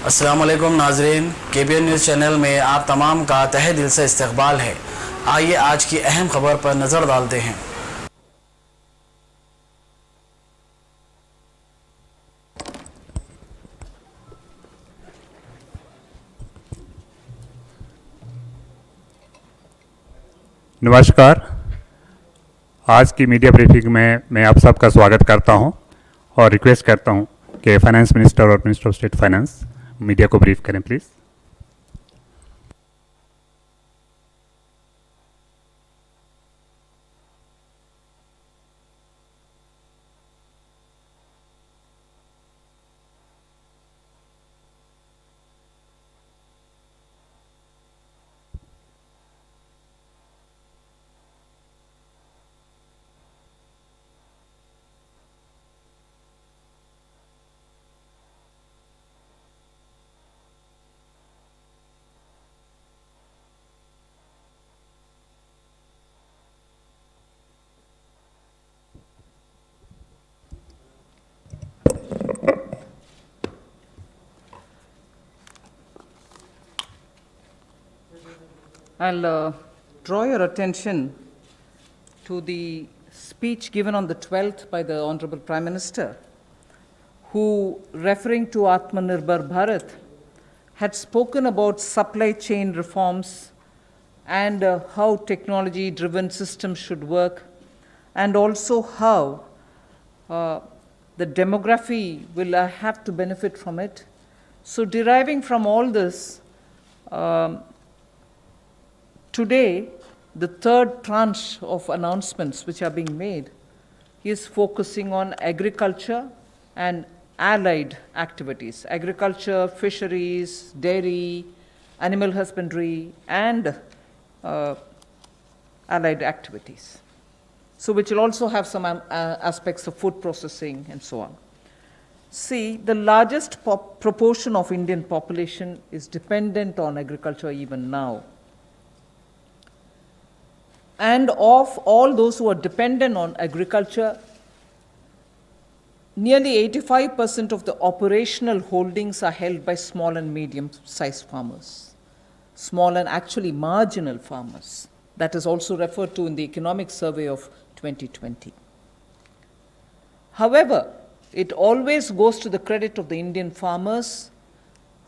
अस्सलाम वालेकुम नाजरीन, KBN न्यूज़ चैनल में आप तमाम का तहे दिल से इस्तकबाल है। आइए आज की अहम खबर पर नज़र डालते हैं। नमस्कार। आज की मीडिया ब्रीफिंग में मैं आप सबका स्वागत करता हूं और रिक्वेस्ट करता हूं कि फाइनेंस मिनिस्टर और minister of state finance media को ब्रीफ करें please. I'll draw your attention to the speech given on the 12th by the Honorable Prime Minister, who, referring to Atmanirbhar Bharat, had spoken about supply chain reforms and how technology-driven systems should work, and also how the demography will have to benefit from it. So deriving from all this, today, the third tranche of announcements which are being made is focusing on agriculture and allied activities. Agriculture, fisheries, dairy, animal husbandry, and allied activities. So which will also have some aspects of food processing and so on. See, the largest proportion of Indian population is dependent on agriculture even now. And of all those who are dependent on agriculture, nearly 85% of the operational holdings are held by small and medium-sized farmers, small and actually marginal farmers. That is also referred to in the Economic Survey of 2020. However, it always goes to the credit of the Indian farmers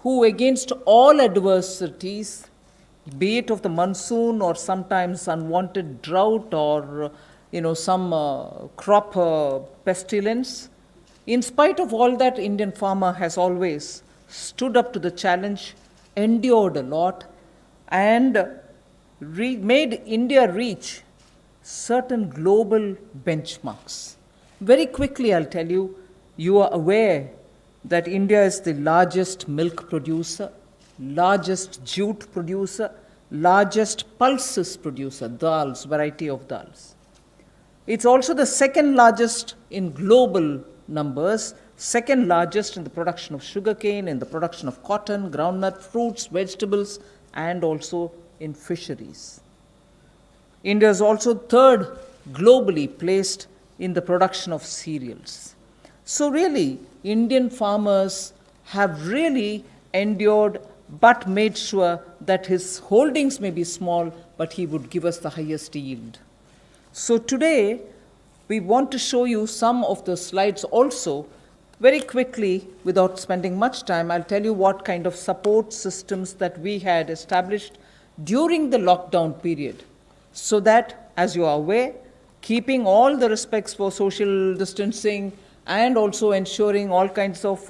who, against all adversities, be it of the monsoon or sometimes unwanted drought or some crop pestilence, in spite of all that, Indian farmer has always stood up to the challenge, endured a lot, and made India reach certain global benchmarks. Very quickly, I'll tell you, you are aware that India is the largest milk producer, largest jute producer, largest pulses producer, dals, variety of dals. It's also the second largest in global numbers, second largest in the production of sugarcane, in the production of cotton, groundnut, fruits, vegetables, and also in fisheries. India is also third globally placed in the production of cereals. So really, Indian farmers have really endured but made sure that his holdings may be small, but he would give us the highest yield. So today, we want to show you some of the slides also. Very quickly, without spending much time, I'll tell you what kind of support systems that we had established during the lockdown period, so that, as you are aware, keeping all the respects for social distancing and also ensuring all kinds of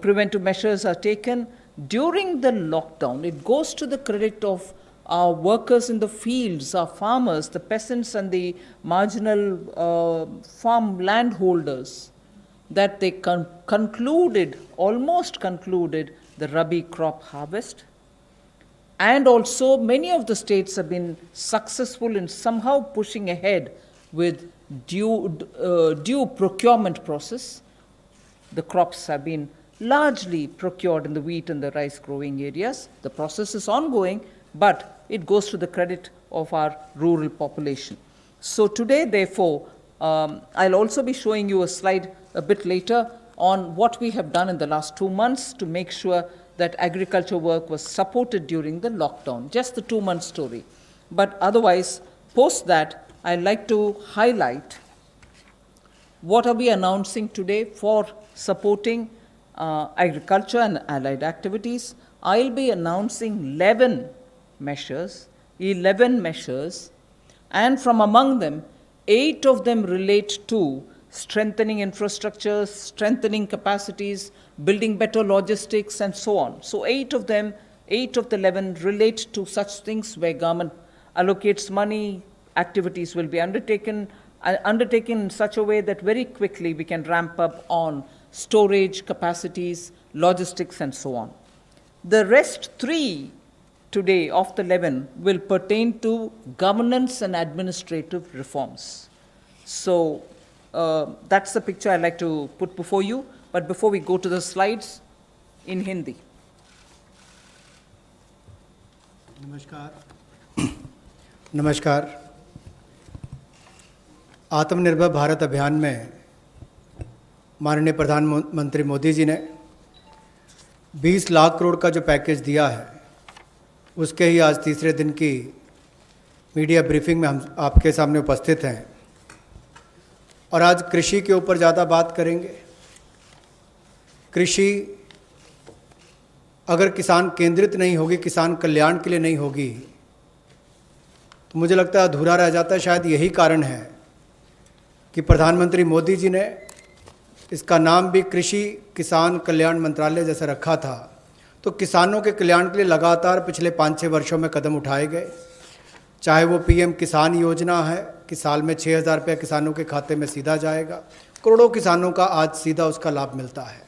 preventive measures are taken, during the lockdown, it goes to the credit of our workers in the fields, our farmers, the peasants and the marginal farm landholders, that they almost concluded the Rabi crop harvest. And also many of the states have been successful in somehow pushing ahead with due procurement process. The crops have been largely procured in the wheat and the rice growing areas. The process is ongoing, but it goes to the credit of our rural population. So today, therefore, I'll also be showing you a slide a bit later on what we have done in the last 2 months to make sure that agriculture work was supported during the lockdown. Just the 2-month story. But otherwise, post that, I'd like to highlight what are we announcing today for supporting agriculture and allied activities. I'll be announcing 11 measures, and from among them, 8 of them relate to strengthening infrastructure, strengthening capacities, building better logistics, and so on. So 8 of the 11 relate to such things where government allocates money, activities will be undertaken in such a way that very quickly we can ramp up on storage, capacities, logistics, and so on. The rest 3 today of the 11 will pertain to governance and administrative reforms. So that's the picture I'd like to put before you. But before we go to the slides, in Hindi. नमस्कार। आत्मनिर्भर भारत अभियान में माननीय प्रधानमंत्री मोदी जी ने 20 लाख करोड़ का जो package दिया है, उसके ही आज तीसरे दिन की मीडिया ब्रीफिंग में हम आपके सामने उपस्थित हैं और आज कृषि के ऊपर ज़्यादा बात करेंगे। कृषि अगर किसान केंद्रित नहीं होगी, किसान कल्याण के लिए नहीं होगी, तो मुझे लगता है अधूरा रह जाता है। शायद यही कारण है कि प्रधानमंत्री मोदी जी ने इसका नाम भी कृषि किसान कल्याण मंत्रालय जैसा रखा था। तो किसानों के कल्याण के लिए लगातार पिछले 5-6 वर्षों में कदम उठाए गए, चाहे वो पीएम किसान योजना है कि साल में 6,000 रुपये किसानों के खाते में सीधा जाएगा, करोड़ों किसानों का आज सीधा उसका लाभ मिलता है।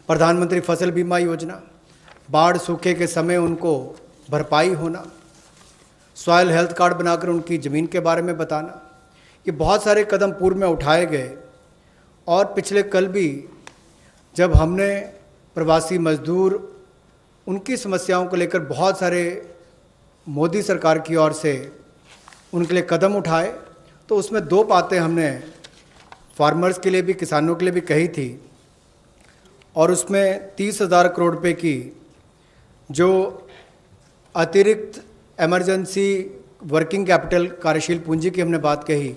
प्रधानमंत्री फसल बीमा योजना, बाढ़ सूखे के समय उनको भरपाई होना, सॉयल हेल्थ कार्ड बनाकर उनकी ज़मीन के बारे में बताना, ये बहुत सारे कदम पूर्व में उठाए गए। और पिछले कल भी जब हमने प्रवासी मजदूर उनकी समस्याओं को लेकर बहुत सारे मोदी सरकार की ओर से उनके लिए कदम उठाए, तो उसमें 2 बातें हमने फार्मर्स के लिए भी, किसानों के लिए भी कही थी। और उसमें 30,000 करोड़ रुपए की जो अतिरिक्त इमरजेंसी वर्किंग कैपिटल कार्यशील पूंजी की हमने बात कही,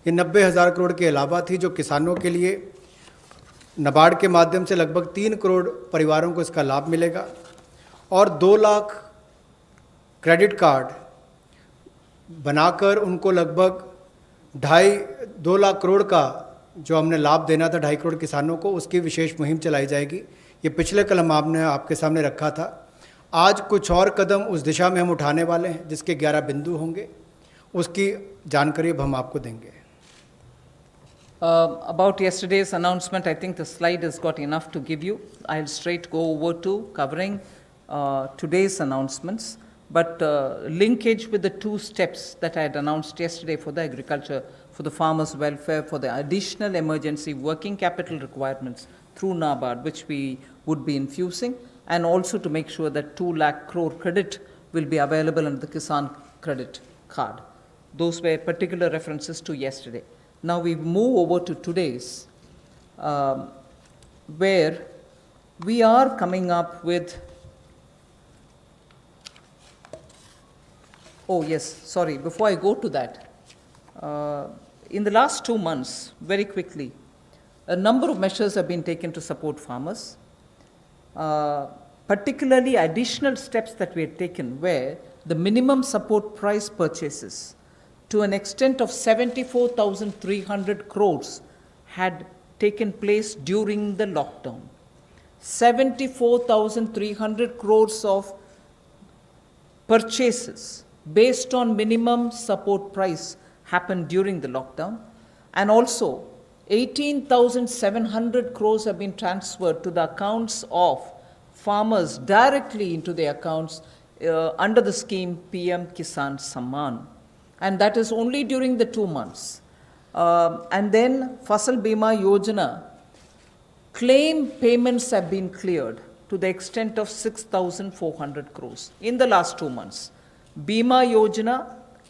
ये 90,000 करोड़ के अलावा थी, जो किसानों के लिए नाबार्ड के माध्यम से लगभग 3 करोड़ परिवारों को इसका लाभ मिलेगा। और 2 लाख क्रेडिट कार्ड बनाकर उनको लगभग 2 लाख करोड़ का जो हमने लाभ देना था 2.5 करोड़ किसानों को, उसकी विशेष मुहिम चलाई जाएगी। ये पिछले कल हम आपने आपके सामने रखा था। आज कुछ और कदम उस दिशा में हम उठाने वाले हैं, जिसके 11 बिंदु होंगे, उसकी जानकारी अब हम आपको देंगे। About yesterday's announcement, I think the slide has got enough to give you. I'll straight go over to covering today's announcements, but linkage with the 2 steps that I had announced yesterday for the agriculture, for the farmers' welfare, for the additional emergency working capital requirements through NABARD, which we would be infusing, and also to make sure that 2 lakh crore credit will be available under the Kisan credit card. Those were particular references to yesterday. Now we move over to today's, where we are coming up with, oh yes, sorry, before I go to that, in the last 2 months, very quickly, a number of measures have been taken to support farmers. Particularly additional steps that we had taken where the minimum support price purchases to an extent of 74,300 crores had taken place during the lockdown. 74,300 crores of purchases based on minimum support price happened during the lockdown, and also 18,700 crores have been transferred to the accounts of farmers directly into their accounts under the scheme PM Kisan Samman, and that is only during the 2 months. And then Fasal Bima Yojana claim payments have been cleared to the extent of 6,400 crores in the last 2 months. Bima Yojana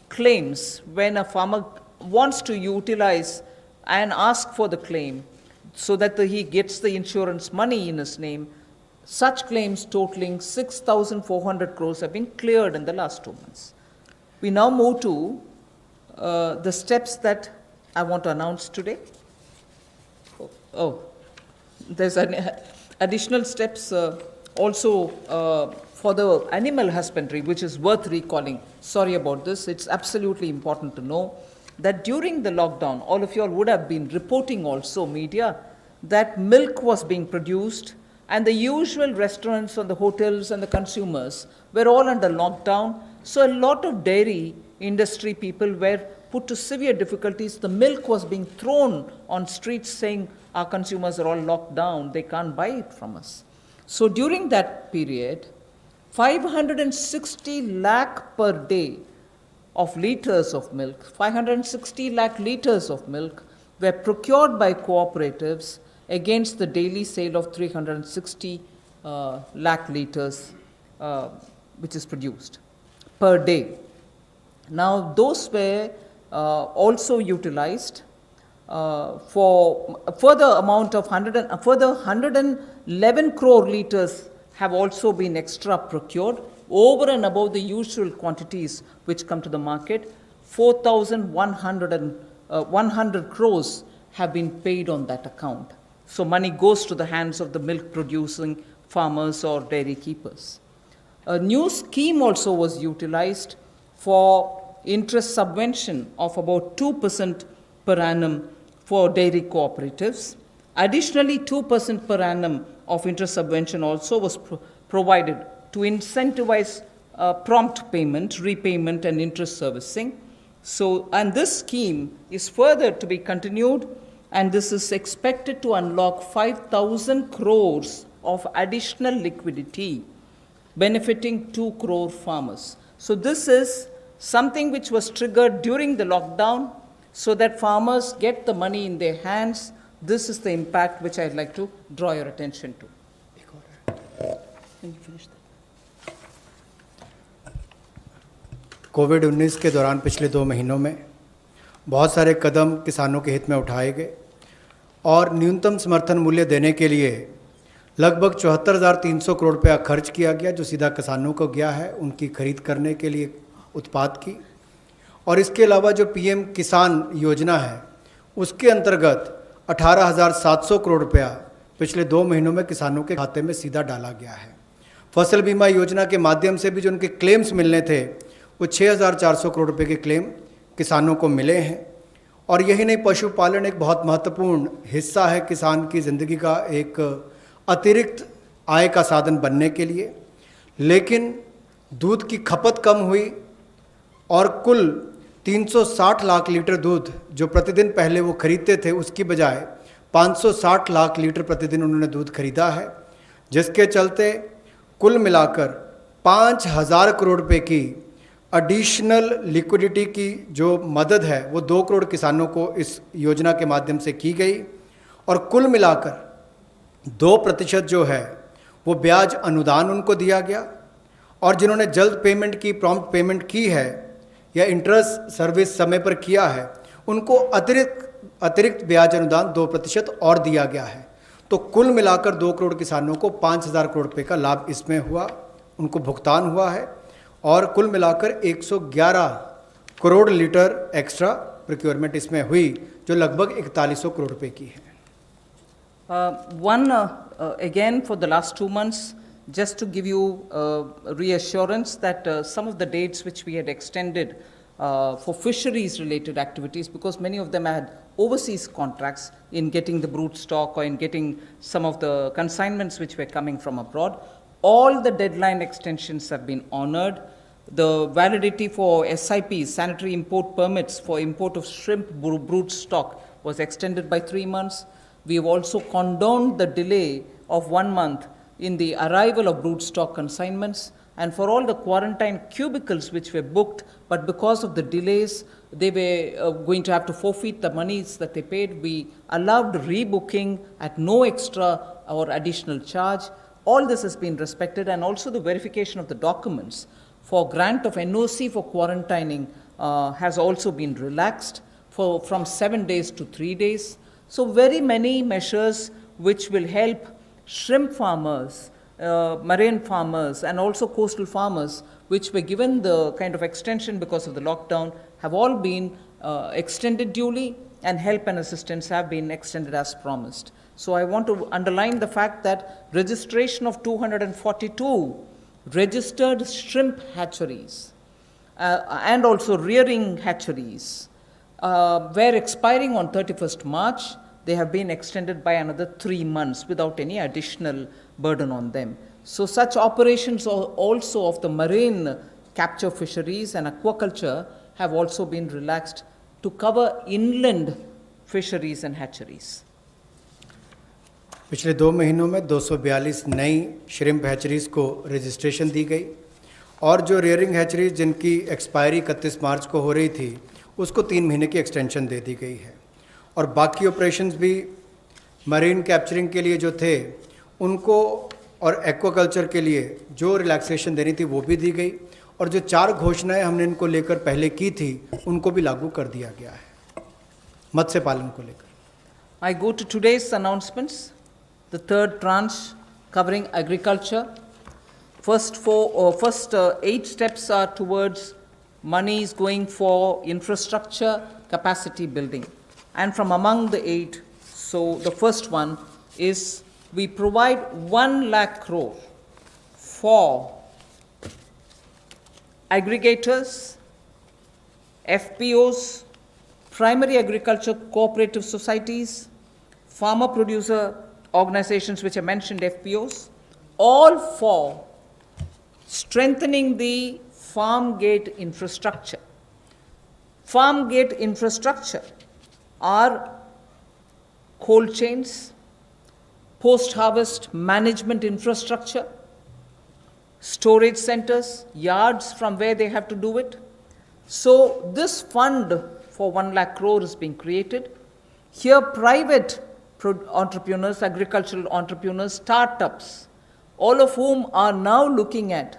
claims, when a farmer wants to utilize and ask for the claim, so that he gets the insurance money in his name. Such claims totaling 6,400 crores have been cleared in the last 2 months. We now move to the steps that I want to announce today. There's additional steps also for the animal husbandry, which is worth recalling. Sorry about this. It's absolutely important to know that during the lockdown, all of you all would have been reporting also, media, that milk was being produced and the usual restaurants and the hotels and the consumers were all under lockdown. So a lot of dairy industry people were put to severe difficulties. The milk was being thrown on streets saying our consumers are all locked down, they can't buy it from us. So during that period, 560 lakh per day of liters of milk, 560 lakh liters of milk were procured by cooperatives against the daily sale of 360 lakh liters which is produced per day. Now those were also utilized for a further amount of 111 crore liters have also been extra procured over and above the usual quantities which come to the market. 4,100 crores have been paid on that account. So money goes to the hands of the milk producing farmers or dairy keepers. A new scheme also was utilized for interest subvention of about 2% per annum for dairy cooperatives. Additionally, 2% per annum of interest subvention also was provided to incentivize prompt payment, repayment, and interest servicing. So, and this scheme is further to be continued, and this is expected to unlock 5,000 crores of additional liquidity, benefiting 2 crore farmers. So this is something which was triggered during the lockdown so that farmers get the money in their hands. This is the impact which I'd like to draw your attention to. Can you finish that? कोविड-19 के दौरान पिछले 2 महीनों में बहुत सारे कदम किसानों के हित में उठाए गए और न्यूनतम समर्थन मूल्य देने के लिए लगभग 74,300 करोड़ रुपया खर्च किया गया, जो सीधा किसानों को गया है उनकी खरीद करने के लिए उत्पाद की। और इसके अलावा जो पीएम किसान योजना है उसके अंतर्गत 18,700 करोड़ रुपया पिछले 2 महीनों में किसानों के खाते में सीधा डाला गया है। फसल बीमा योजना के माध्यम से भी जो उनके क्लेम्स मिलने थे वो 6,400 करोड़ रुपए के क्लेम किसानों को मिले हैं। और यही नहीं, पशुपालन एक बहुत महत्वपूर्ण हिस्सा है किसान की ज़िंदगी का, एक अतिरिक्त आय का साधन बनने के लिए। लेकिन दूध की खपत कम हुई और कुल 360 लाख लीटर दूध जो प्रतिदिन पहले वो खरीदते थे उसकी बजाय 560 लाख लीटर प्रतिदिन उन्होंने दूध खरीदा है, जिसके चलते कुल मिलाकर 5,000 करोड़ रुपए की एडिशनल लिक्विडिटी की जो मदद है वो 2 करोड़ किसानों को इस योजना के माध्यम से की गई। और कुल मिलाकर 2% जो है वो ब्याज अनुदान उनको दिया गया, और जिन्होंने जल्द पेमेंट की, प्रॉम्प्ट पेमेंट की है या इंटरेस्ट सर्विस समय पर किया है, उनको अतिरिक्त ब्याज अनुदान 2% और दिया गया है। तो कुल मिलाकर 2 करोड़ किसानों को 5,000 करोड़ रुपये का लाभ इसमें हुआ, उनको भुगतान हुआ है। और कुल मिलाकर 111 करोड़ लीटर एक्स्ट्रा प्रोक्योरमेंट इसमें हुई, जो लगभग 4100 करोड़ रुपए की है। Again, for the last 2 months, just to give you reassurance that some of the dates which we had extended for fisheries related activities, because many of them had overseas contracts in getting the brood stock or in getting some of the consignments which were coming from abroad, all the deadline extensions have been honored. The validity for SIPs, sanitary import permits for import of shrimp brood stock, was extended by 3 months. We have also condoned the delay of 1 month in the arrival of brood stock consignments, and for all the quarantine cubicles which were booked, but because of the delays, they were going to have to forfeit the monies that they paid. We allowed rebooking at no extra or additional charge. All this has been respected, and also the verification of the documents for grant of NOC for quarantining has also been relaxed from 7 days to 3 days. So very many measures which will help shrimp farmers, marine farmers, and also coastal farmers, which were given the kind of extension because of the lockdown, have all been extended duly, and help and assistance have been extended as promised. So I want to underline the fact that registration of 242 registered shrimp hatcheries and also rearing hatcheries were expiring on 31st March. They have been extended by another 3 months without any additional burden on them. So such operations also of the marine capture fisheries and aquaculture have also been relaxed to cover inland fisheries and hatcheries. पिछले 2 महीनों में 242 नई shrimp हैचरीज़ को registration दी गई और जो rearing hatcheries जिनकी expiry 31 मार्च को हो रही थी उसको 3 महीने की एक्सटेंशन दे दी गई है और बाकी ऑपरेशंस भी मरीन कैप्चरिंग के लिए जो थे उनको और एक्वाकल्चर के लिए जो रिलैक्सेशन देनी थी वो भी दी गई और जो 4 घोषणाएं हमने इनको लेकर पहले की थी उनको भी लागू कर दिया गया है मत्स्य पालन को लेकर. I go to today's announcements. The third tranche covering agriculture. First 8 steps are towards monies going for infrastructure capacity building. And from among the 8, so the first one is we provide 1 lakh crore for aggregators, FPOs, primary agriculture cooperative societies, farmer producer organizations which I mentioned, FPOs, all for strengthening the farm gate infrastructure. Farm gate infrastructure are cold chains, post-harvest management infrastructure, storage centers, yards from where they have to do it. So this fund for 1 lakh crore is being created. Here private entrepreneurs, agricultural entrepreneurs, startups, all of whom are now looking at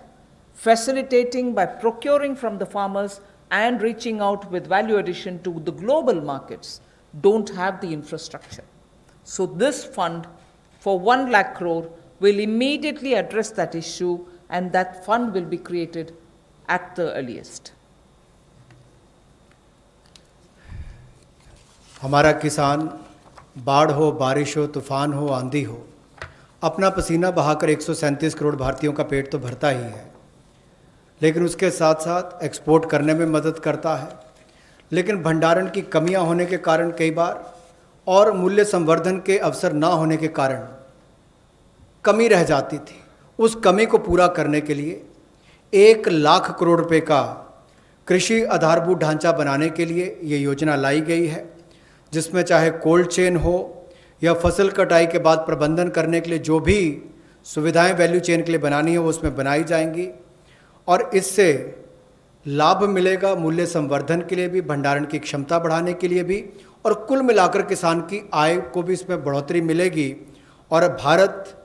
facilitating by procuring from the farmers and reaching out with value addition to the global markets, don't have the infrastructure. So this fund for 1 lakh crore will immediately address that issue, and that fund will be created at the earliest. हमारा किसान बाढ़ हो, बारिश हो, तूफान हो, आंधी हो, अपना पसीना बहाकर 137 करोड़ भारतीयों का पेट तो भरता ही है, लेकिन उसके साथ साथ एक्सपोर्ट करने में मदद करता है. लेकिन भंडारण की कमियां होने के कारण कई बार और मूल्य संवर्धन के अवसर ना होने के कारण कमी रह जाती थी. उस कमी को पूरा करने के लिए 1 लाख करोड़ रुपए का कृषि आधारभूत ढांचा बनाने के लिए ये योजना लाई गई है, जिसमें चाहे कोल्ड चेन हो या फसल कटाई के बाद प्रबंधन करने के लिए जो भी सुविधाएं वैल्यू चेन के लिए बनानी है वो उसमें बनाई जाएंगी और इससे लाभ मिलेगा मूल्य संवर्धन के लिए भी, भंडारण की क्षमता बढ़ाने के लिए भी और कुल मिलाकर किसान की आय को भी इसमें बढ़ोतरी मिलेगी और भारत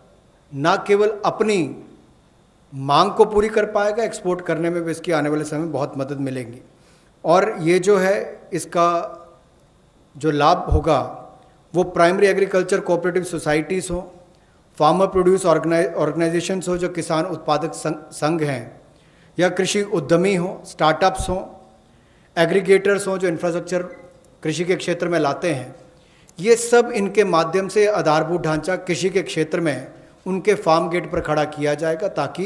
न केवल अपनी मांग को पूरी कर पाएगा, एक्सपोर्ट करने में भी इसकी आने वाले समय में बहुत मदद मिलेगी. और ये जो है इसका जो लाभ होगा वो प्राइमरी एग्रीकल्चर कोऑपरेटिव सोसाइटीज़ हो, फार्मर प्रोड्यूस ऑर्गेनाइजेशंस हो जो किसान उत्पादक संघ हैं, या कृषि उद्यमी हो, स्टार्टअप्स हों, एग्रीगेटर्स हों जो इंफ्रास्ट्रक्चर कृषि के क्षेत्र में लाते हैं. ये सब इनके माध्यम से आधारभूत ढांचा कृषि के क्षेत्र में उनके फार्म गेट पर खड़ा किया जाएगा ताकि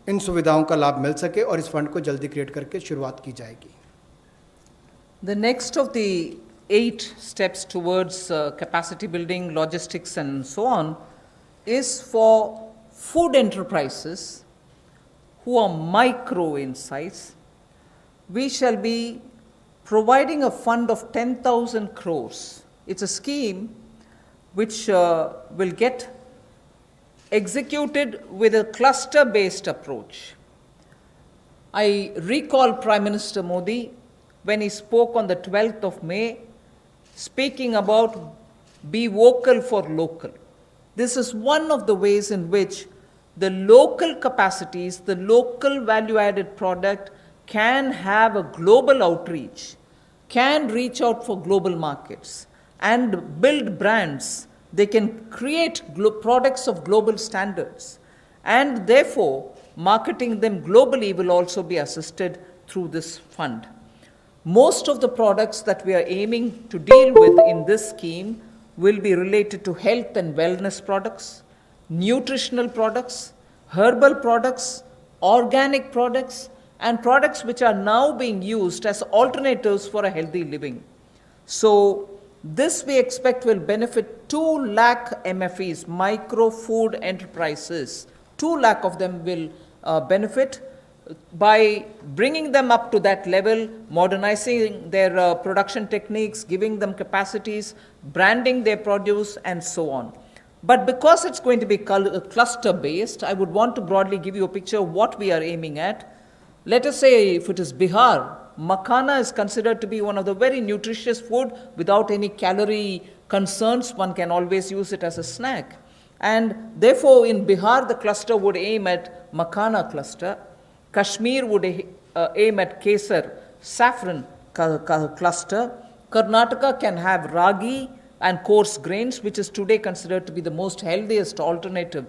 इन सुविधाओं का लाभ मिल सके और इस फंड को जल्दी क्रिएट करके शुरुआत की जाएगी. The next of the 8 steps towards capacity building, logistics and so on is for food enterprises who are micro in size. We shall be providing a fund of 10,000 crores. It's a scheme which will get executed with a cluster-based approach. I recall Prime Minister Modi when he spoke on the 12th of May, speaking about be vocal for local. This is one of the ways in which the local capacities, the local value-added product can have a global outreach, can reach out for global markets. and build brands. They can create products of global standards. And therefore, marketing them globally will also be assisted through this fund. Most of the products that we are aiming to deal with in this scheme will be related to health and wellness products, nutritional products, herbal products, organic products, and products which are now being used as alternatives for a healthy living. So, this we expect will benefit 2 lakh MFEs, micro food enterprises. 2 lakh of them will benefit by bringing them up to that level, modernizing their production techniques, giving them capacities, branding their produce, and so on. But because it's going to be cluster based, I would want to broadly give you a picture of what we are aiming at. Let us say if it is Bihar, makhana is considered to be one of the very nutritious food without any calorie concerns. One can always use it as a snack. And therefore, in Bihar, the cluster would aim at makhana cluster. Kashmir would aim at kesar, saffron cluster. Karnataka can have ragi and coarse grains, which is today considered to be the most healthiest alternative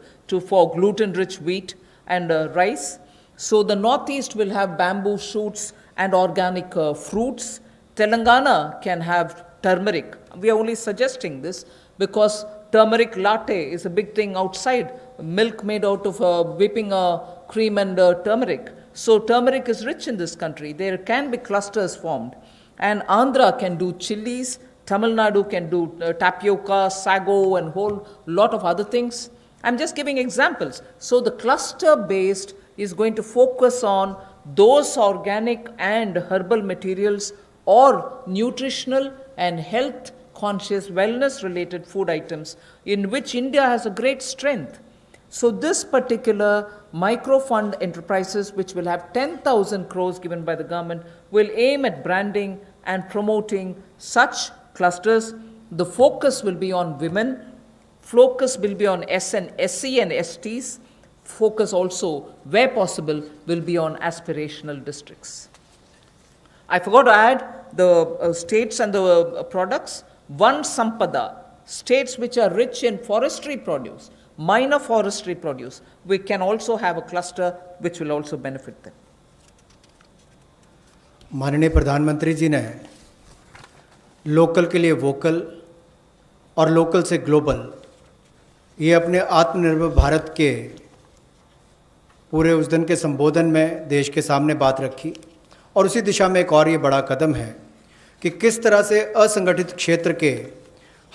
for gluten-rich wheat and rice. So the northeast will have bamboo shoots and organic fruits. Telangana can have turmeric. We are only suggesting this because turmeric latte is a big thing outside. Milk made out of whipping cream and turmeric. So turmeric is rich in this country. There can be clusters formed. And Andhra can do chilies. Tamil Nadu can do tapioca, sago, and whole lot of other things. I'm just giving examples. So the cluster based is going to focus on those organic and herbal materials or nutritional and health conscious wellness related food items in which India has a great strength. So this particular micro fund enterprises, which will have 10,000 crores given by the government, will aim at branding and promoting such clusters. The focus will be on women, focus will be on SC and STs, focus also, where possible, will be on aspirational districts. I forgot to add the states and the products. One Sampada, states which are rich in forestry produce, minor forestry produce, we can also have a cluster which will also benefit them. माननीय प्रधानमंत्री जी ने local के लिए vocal और local से global ये अपने आत्मनिर्भर भारत के पूरे उस दिन के संबोधन में देश के सामने बात रखी और उसी दिशा में एक और ये बड़ा कदम है कि किस तरह से असंगठित क्षेत्र के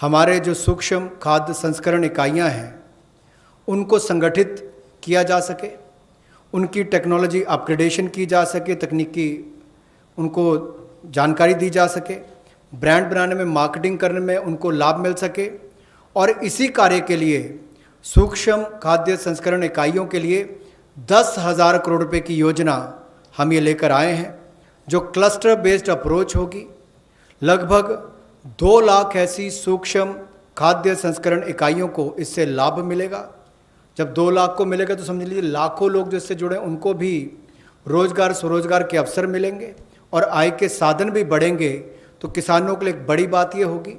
हमारे जो सूक्ष्म खाद्य संस्करण इकाइयां हैं उनको संगठित किया जा सके, उनकी टेक्नोलॉजी अपग्रेडेशन की जा सके, तकनीकी उनको जानकारी दी जा सके, ब्रांड बनाने में, मार्केटिंग करने में उनको लाभ मिल सके। और इसी कार्य के लिए सूक्ष्म खाद्य संस्करण इकाइयों के लिए 10,000 करोड़ रुपए की योजना हम ये लेकर आए हैं जो क्लस्टर बेस्ड अप्रोच होगी। लगभग 2 लाख ऐसी सूक्ष्म खाद्य संस्करण इकाइयों को इससे लाभ मिलेगा। जब 2 लाख को मिलेगा तो समझ लीजिए लाखों लोग जो इससे जुड़े उनको भी रोजगार स्वरोजगार के अवसर मिलेंगे और आय के साधन भी बढ़ेंगे। तो किसानों के लिए एक बड़ी बात ये होगी।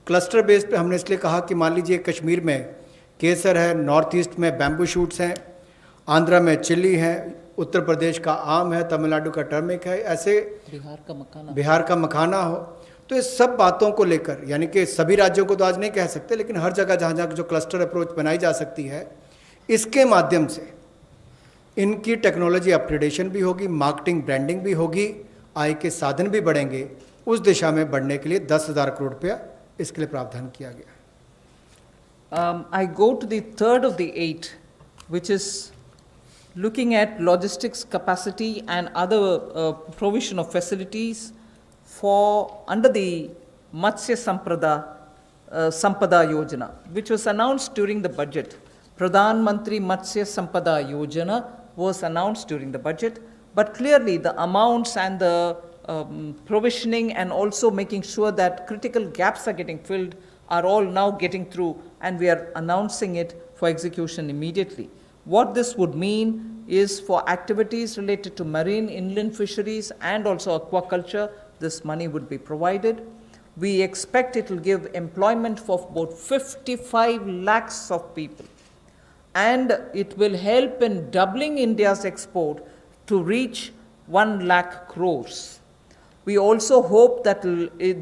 क्लस्टर बेस्ड पे हमने इसलिए कहा कि मान लीजिए कश्मीर में केसर है, नॉर्थ ईस्ट में बैम्बू शूट्स हैं, आंध्रा में चिल्ली है, उत्तर प्रदेश का आम है, तमिलनाडु का टर्मिक है, ऐसे बिहार का मखाना हो। तो इस सब बातों को लेकर, यानी कि सभी राज्यों को तो आज नहीं कह सकते, लेकिन हर जगह जहाँ जहाँ जो क्लस्टर अप्रोच बनाई जा सकती है, इसके माध्यम से इनकी टेक्नोलॉजी अपग्रेडेशन भी होगी, मार्केटिंग ब्रांडिंग भी होगी, आय के साधन भी बढ़ेंगे। उस दिशा में बढ़ने के लिए 10,000 करोड़ रुपया इसके लिए प्रावधान किया गया। I go to the third of the 8, which is looking at logistics capacity and other provision of facilities for under the Matsya Sampada Yojana, which was announced during the budget. Pradhan Mantri Matsya Sampada Yojana was announced during the budget, but clearly the amounts and the provisioning and also making sure that critical gaps are getting filled are all now getting through, and we are announcing it for execution immediately. What this would mean is for activities related to marine inland fisheries and also aquaculture, this money would be provided. We expect it will give employment for about 55 lakhs of people. And it will help in doubling India's export to reach 1 lakh crores. We also hope that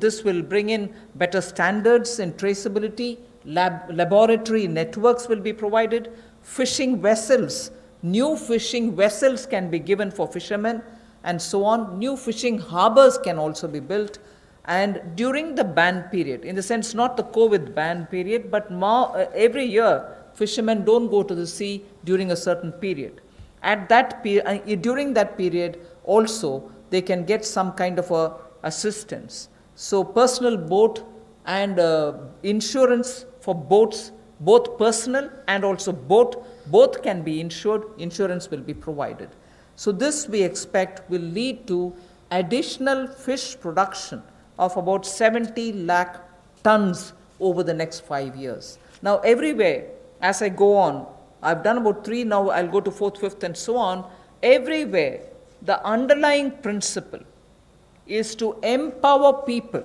this will bring in better standards in traceability, laboratory networks will be provided, fishing vessels, new fishing vessels can be given for fishermen, and so on. New fishing harbors can also be built. And during the ban period, in the sense not the COVID ban period, but every year fishermen don't go to the sea during a certain period. At that during that period also, they can get some kind of assistance. So personal boat and insurance for boats, both personal and also both can be insured. Insurance will be provided. So this we expect will lead to additional fish production of about 70 lakh tons over the next 5 years. Now everywhere, as I go on, I've done about 3, now I'll go to 4th, 5th and so on. Everywhere, the underlying principle is to empower people,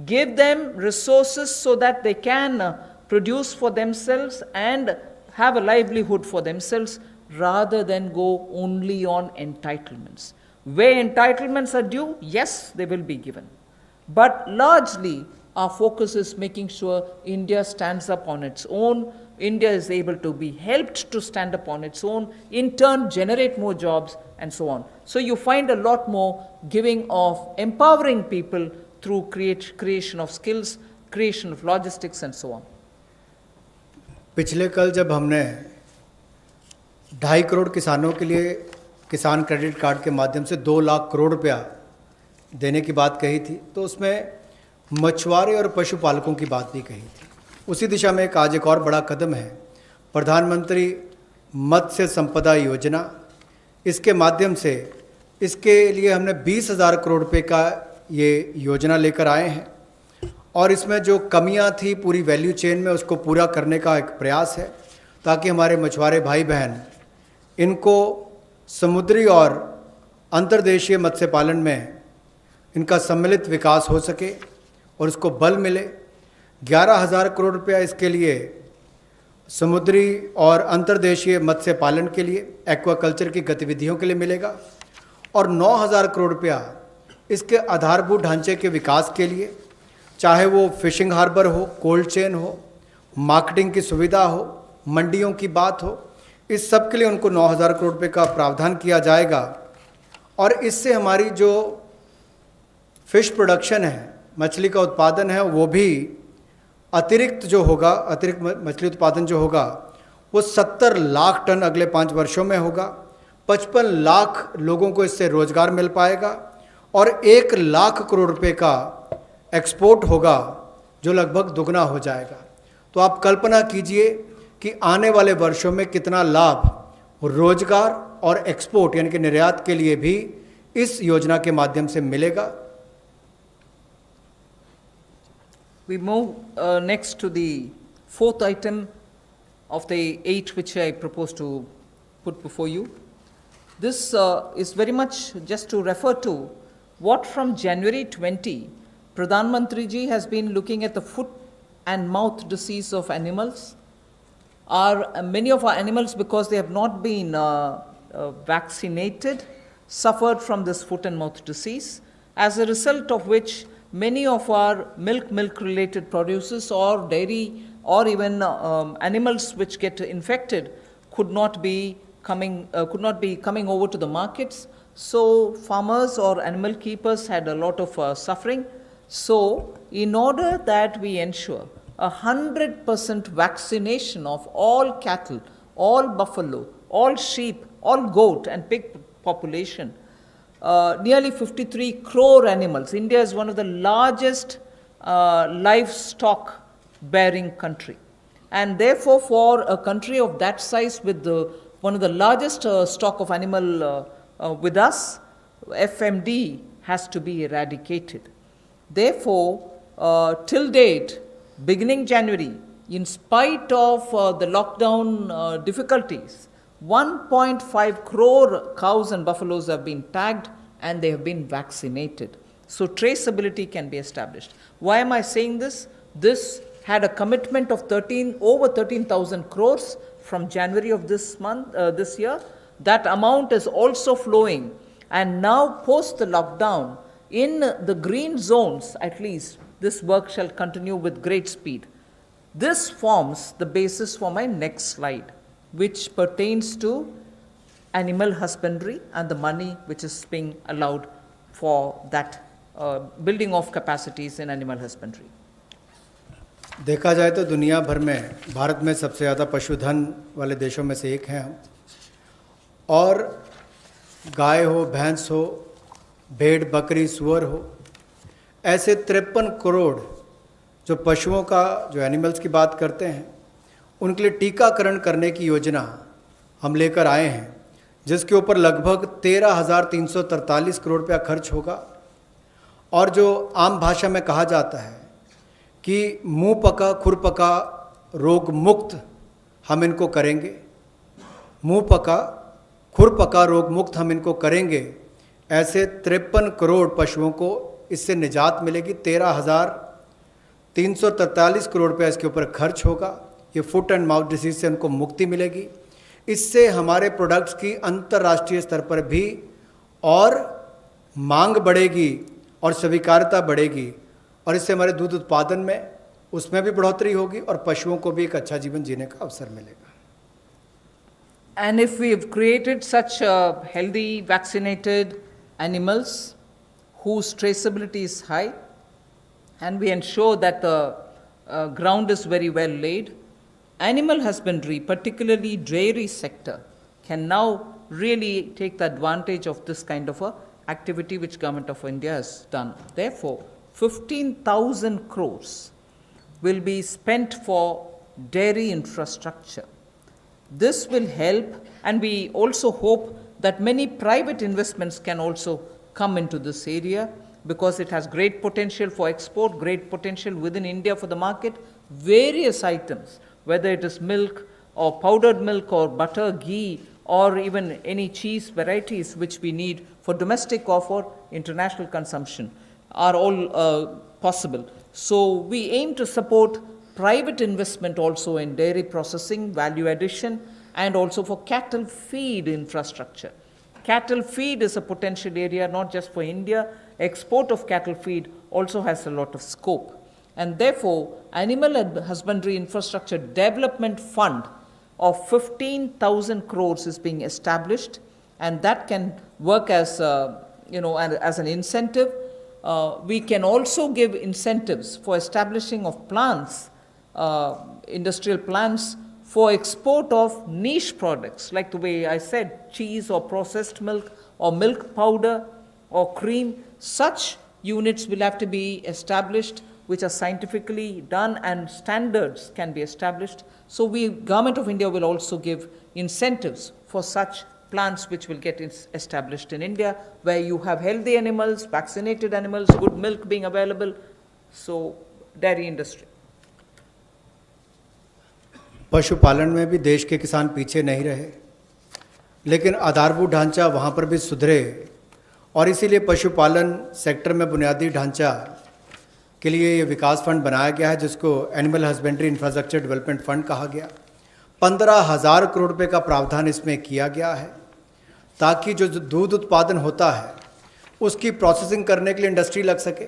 give them resources so that they can produce for themselves and have a livelihood for themselves, rather than go only on entitlements. Where entitlements are due, yes, they will be given. But largely, our focus is making sure India stands up on its own. India is able to be helped to stand up on its own, in turn generate more jobs and so on. So you find a lot more giving of empowering people through creation of skills, creation of logistics and so on. पिछले कल जब हमने 2.5 करोड़ किसानों के लिए किसान credit card के माध्यम से 2 लाख करोड़ रुपया देने की बात कही थी, तो उसमें मछुआरे और पशुपालकों की बात भी कही थी। उसी दिशा में आज एक और बड़ा कदम है, प्रधानमंत्री मत्स्य संपदा योजना। इसके माध्यम से इसके लिए हमने 20,000 करोड़ रुपए का ये योजना लेकर आए हैं, और इसमें जो कमियां थी पूरी वैल्यू चेन में, उसको पूरा करने का एक प्रयास है, ताकि हमारे मछुआरे भाई बहन इनको समुद्री और अंतर्देशीय मत्स्य पालन में इनका सम्मिलित विकास हो सके और उसको बल मिले। 11,000 करोड़ रुपया इसके लिए समुद्री और अंतर्देशीय मत्स्य पालन के लिए, एक्वाकल्चर की गतिविधियों के लिए मिलेगा, और 9,000 करोड़ रुपया इसके आधारभूत ढांचे के विकास के लिए, चाहे वो फिशिंग हार्बर हो, कोल्ड चेन हो, मार्केटिंग की सुविधा हो, मंडियों की बात हो, इस सब के लिए उनको 9,000 करोड़ रुपये का प्रावधान किया जाएगा। और इससे हमारी जो फिश प्रोडक्शन है, मछली का उत्पादन है, वो भी अतिरिक्त मछली उत्पादन जो होगा वो 70 लाख टन अगले 5 वर्षों में होगा। 55 लाख लोगों को इससे रोजगार मिल पाएगा, और 1 लाख करोड़ रुपए का एक्सपोर्ट होगा, जो लगभग दुगना हो जाएगा। तो आप कल्पना कीजिए कि आने वाले वर्षों में कितना लाभ रोजगार और एक्सपोर्ट यानी कि निर्यात के लिए भी इस योजना के माध्यम से मिलेगा। We move next to the 4th item of the 8 which I propose to put before you. This is very much just to refer to what from January 20, Pradhan Mantri ji has been looking at the foot and mouth disease of animals. Many of our animals, because they have not been vaccinated, suffered from this foot and mouth disease, as a result of which many of our milk related producers or dairy or even animals which get infected could not be coming over to the markets. So farmers or animal keepers had a lot of suffering. So in order that we ensure 100% vaccination of all cattle, all buffalo, all sheep, all goat and pig population, nearly 53 crore animals. India is one of the largest livestock bearing country, and therefore for a country of that size with one of the largest stock of animal with us, FMD has to be eradicated. Therefore, till date, beginning January, in spite of the lockdown difficulties, 1.5 crore cows and buffaloes have been tagged and they have been vaccinated. so traceability can be established. Why am I saying this? This had a commitment of over 13,000 crores from January of this year. That amount is also flowing, and now post the lockdown, in the green zones at least, this work shall continue with great speed. This forms the basis for my next slide, which pertains to animal husbandry and the money which is being allowed for that building of capacities in animal husbandry. देखा जाए तो दुनिया भर में भारत में सबसे ज़्यादा पशुधन वाले देशों में से एक हैं हम, और गाय हो, भैंस हो, भेड़, बकरी, सुअर हो, ऐसे 53 करोड़ जो पशुओं का, जो एनिमल्स की बात करते हैं, उनके लिए टीकाकरण करने की योजना हम लेकर आए हैं, जिसके ऊपर लगभग 13,343 करोड़ रुपया खर्च होगा। और जो आम भाषा में कहा जाता है कि मुंह पका खुर पका रोग मुक्त हम इनको करेंगे, मुंह पका खुर पका रोग मुक्त हम इनको करेंगे, ऐसे 53 करोड़ पशुओं को इससे निजात मिलेगी। 13,343 करोड़ रुपया इसके ऊपर खर्च होगा। ये फुट एंड माउथ डिसीज से उनको मुक्ति मिलेगी। इससे हमारे प्रोडक्ट्स की अंतर्राष्ट्रीय स्तर पर भी और मांग बढ़ेगी और स्वीकार्यता बढ़ेगी, और इससे हमारे दूध उत्पादन में उसमें भी बढ़ोतरी होगी और पशुओं को भी एक अच्छा जीवन जीने का अवसर मिलेगा। And if we have created such healthy, vaccinated animals whose traceability is high, and we ensure that the ground is very well laid, animal husbandry, particularly dairy sector, can now really take the advantage of this kind of a activity which Government of India has done. Therefore, 15,000 crores will be spent for dairy infrastructure. This will help, and we also hope that many private investments can also come into this area, because it has great potential for export, great potential within India for the market. Various items, whether it is milk or powdered milk or butter, ghee, or even any cheese varieties which we need for domestic or for international consumption, are all possible. So we aim to support private investment also in dairy processing, value addition, and also for cattle feed infrastructure. Cattle feed is a potential area not just for India. Export of cattle feed also has a lot of scope. And therefore, Animal Husbandry Infrastructure Development Fund of 15,000 crores is being established, and that can work as as an incentive. We can also give incentives for establishing of plants, industrial plants for export of niche products, like the way I said, cheese or processed milk or milk powder or cream. Such units will have to be established, which are scientifically done, and standards can be established. So Government of India will also give incentives for such plants which will get established in India, where you have healthy animals, vaccinated animals, good milk being available. So dairy industry. पशुपालन में भी देश के किसान पीछे नहीं रहे, लेकिन आधारभूत ढांचा वहाँ पर भी सुधरे, और इसीलिए पशुपालन सेक्टर में बुनियादी ढांचा के लिए ये विकास फंड बनाया गया है, जिसको animal husbandry infrastructure development fund कहा गया। 15,000 करोड़ रुपए का प्रावधान इसमें किया गया है, ताकि जो दूध उत्पादन होता है उसकी प्रोसेसिंग करने के लिए इंडस्ट्री लग सके,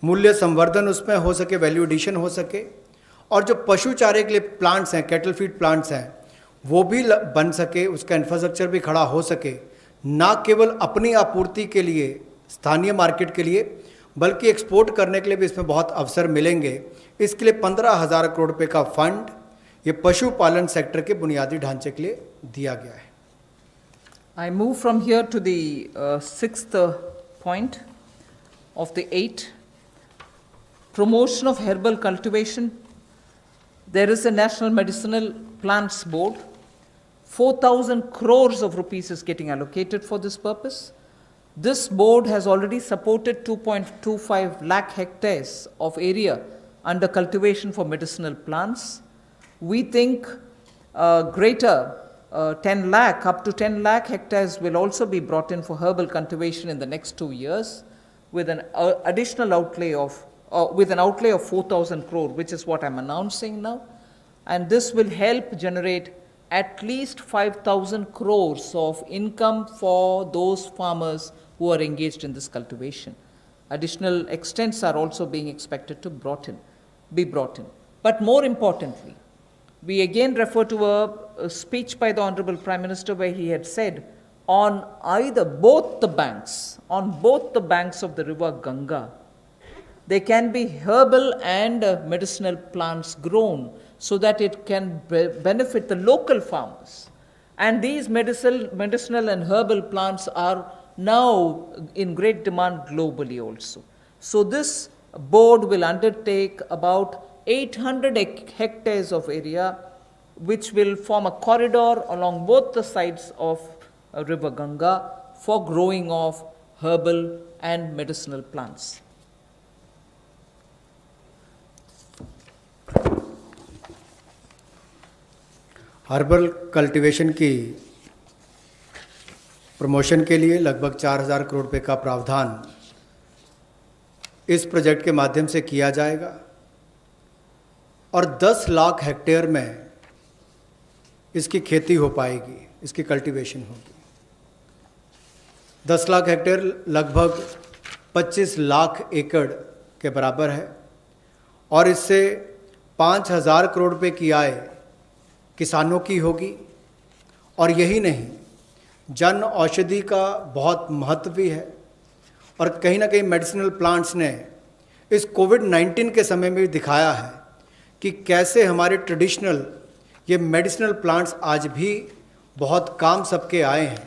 मूल्य संवर्धन उसमें हो सके, वैल्यू एडिशन हो सके, और जो पशु चारे के लिए प्लांट्स हैं, कैटल फीड प्लांट्स हैं, वो भी बन सके, उसका इंफ्रास्ट्रक्चर भी खड़ा हो सके, ना केवल अपनी आपूर्ति के लिए, स्थानीय मार्केट के लिए, बल्कि एक्सपोर्ट करने के लिए भी इसमें बहुत अवसर मिलेंगे। इसके लिए 15,000 करोड़ रुपए का फंड ये पशुपालन सेक्टर के बुनियादी ढांचे के लिए दिया गया है। I move from here to the sixth point of the 8. Promotion of herbal cultivation. There is a National Medicinal Plants Board. 4,000 crores of rupees is getting allocated for this purpose. This board has already supported 2.25 lakh hectares of area under cultivation for medicinal plants. We think greater 10 lakh, up to 10 lakh hectares will also be brought in for herbal cultivation in the next 2 years. with an additional outlay of, with an outlay of 4,000 crore, which is what I'm announcing now. And this will help generate at least 5,000 crores of income for those farmers who are engaged in this cultivation. Additional extents are also being expected to be brought in. But more importantly, we again refer to a speech by the Honorable Prime Minister where he had said on both the banks of the river Ganga, there can be herbal and medicinal plants grown so that it can benefit the local farmers. And these medicinal and herbal plants are now in great demand globally also. So this board will undertake about 800 hectares of area, which will form a corridor along both the sides of river Ganga for growing of herbal and medicinal plants. Herbal cultivation की promotion के लिए लगभग 4,000 करोड़ रुपए का प्रावधान इस project के माध्यम से किया जाएगा और 10 लाख हेक्टेयर में इसकी खेती हो पाएगी, इसकी कल्टीवेशन होगी। 10 लाख हेक्टेयर लगभग 25 लाख एकड़ के बराबर है और इससे 5,000 करोड़ रुपए की आय किसानों की होगी। और यही नहीं, जन औषधि का बहुत महत्व भी है और कहीं ना कहीं मेडिसिनल प्लांट्स ने इस कोविड-19 के समय में भी दिखाया है कि कैसे हमारे ट्रेडिशनल ये मेडिसिनल प्लांट्स आज भी बहुत काम सबके आए हैं।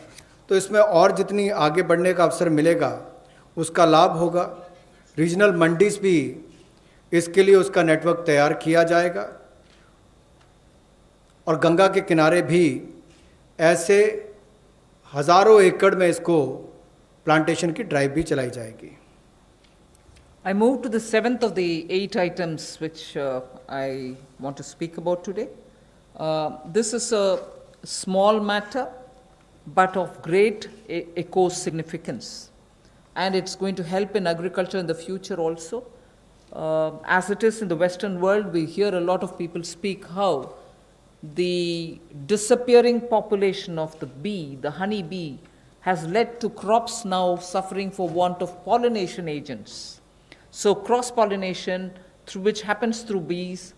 तो इसमें और जितनी आगे बढ़ने का अवसर मिलेगा उसका लाभ होगा। रीजनल मंडीज भी इसके लिए उसका नेटवर्क तैयार किया जाएगा और गंगा के किनारे भी ऐसे हज़ारों एकड़ में इसको प्लांटेशन की ड्राइव भी चलाई जाएगी। I move to the 7th of the 8 items which I want to speak about today. This is a small matter but of great eco significance, and it's going to help in agriculture in the future also. As it is in the Western world, we hear a lot of people speak how the disappearing population of the bee, the honey bee, has led to crops now suffering for want of pollination agents. So cross-pollination, which happens through bees,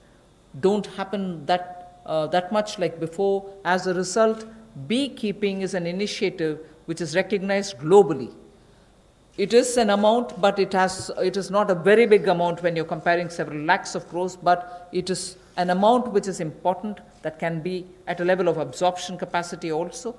don't happen that much like before. As a result, beekeeping is an initiative which is recognized globally. It is an amount, but it is not a very big amount when you're comparing several lakhs of crores, but it is an amount which is important that can be at a level of absorption capacity also.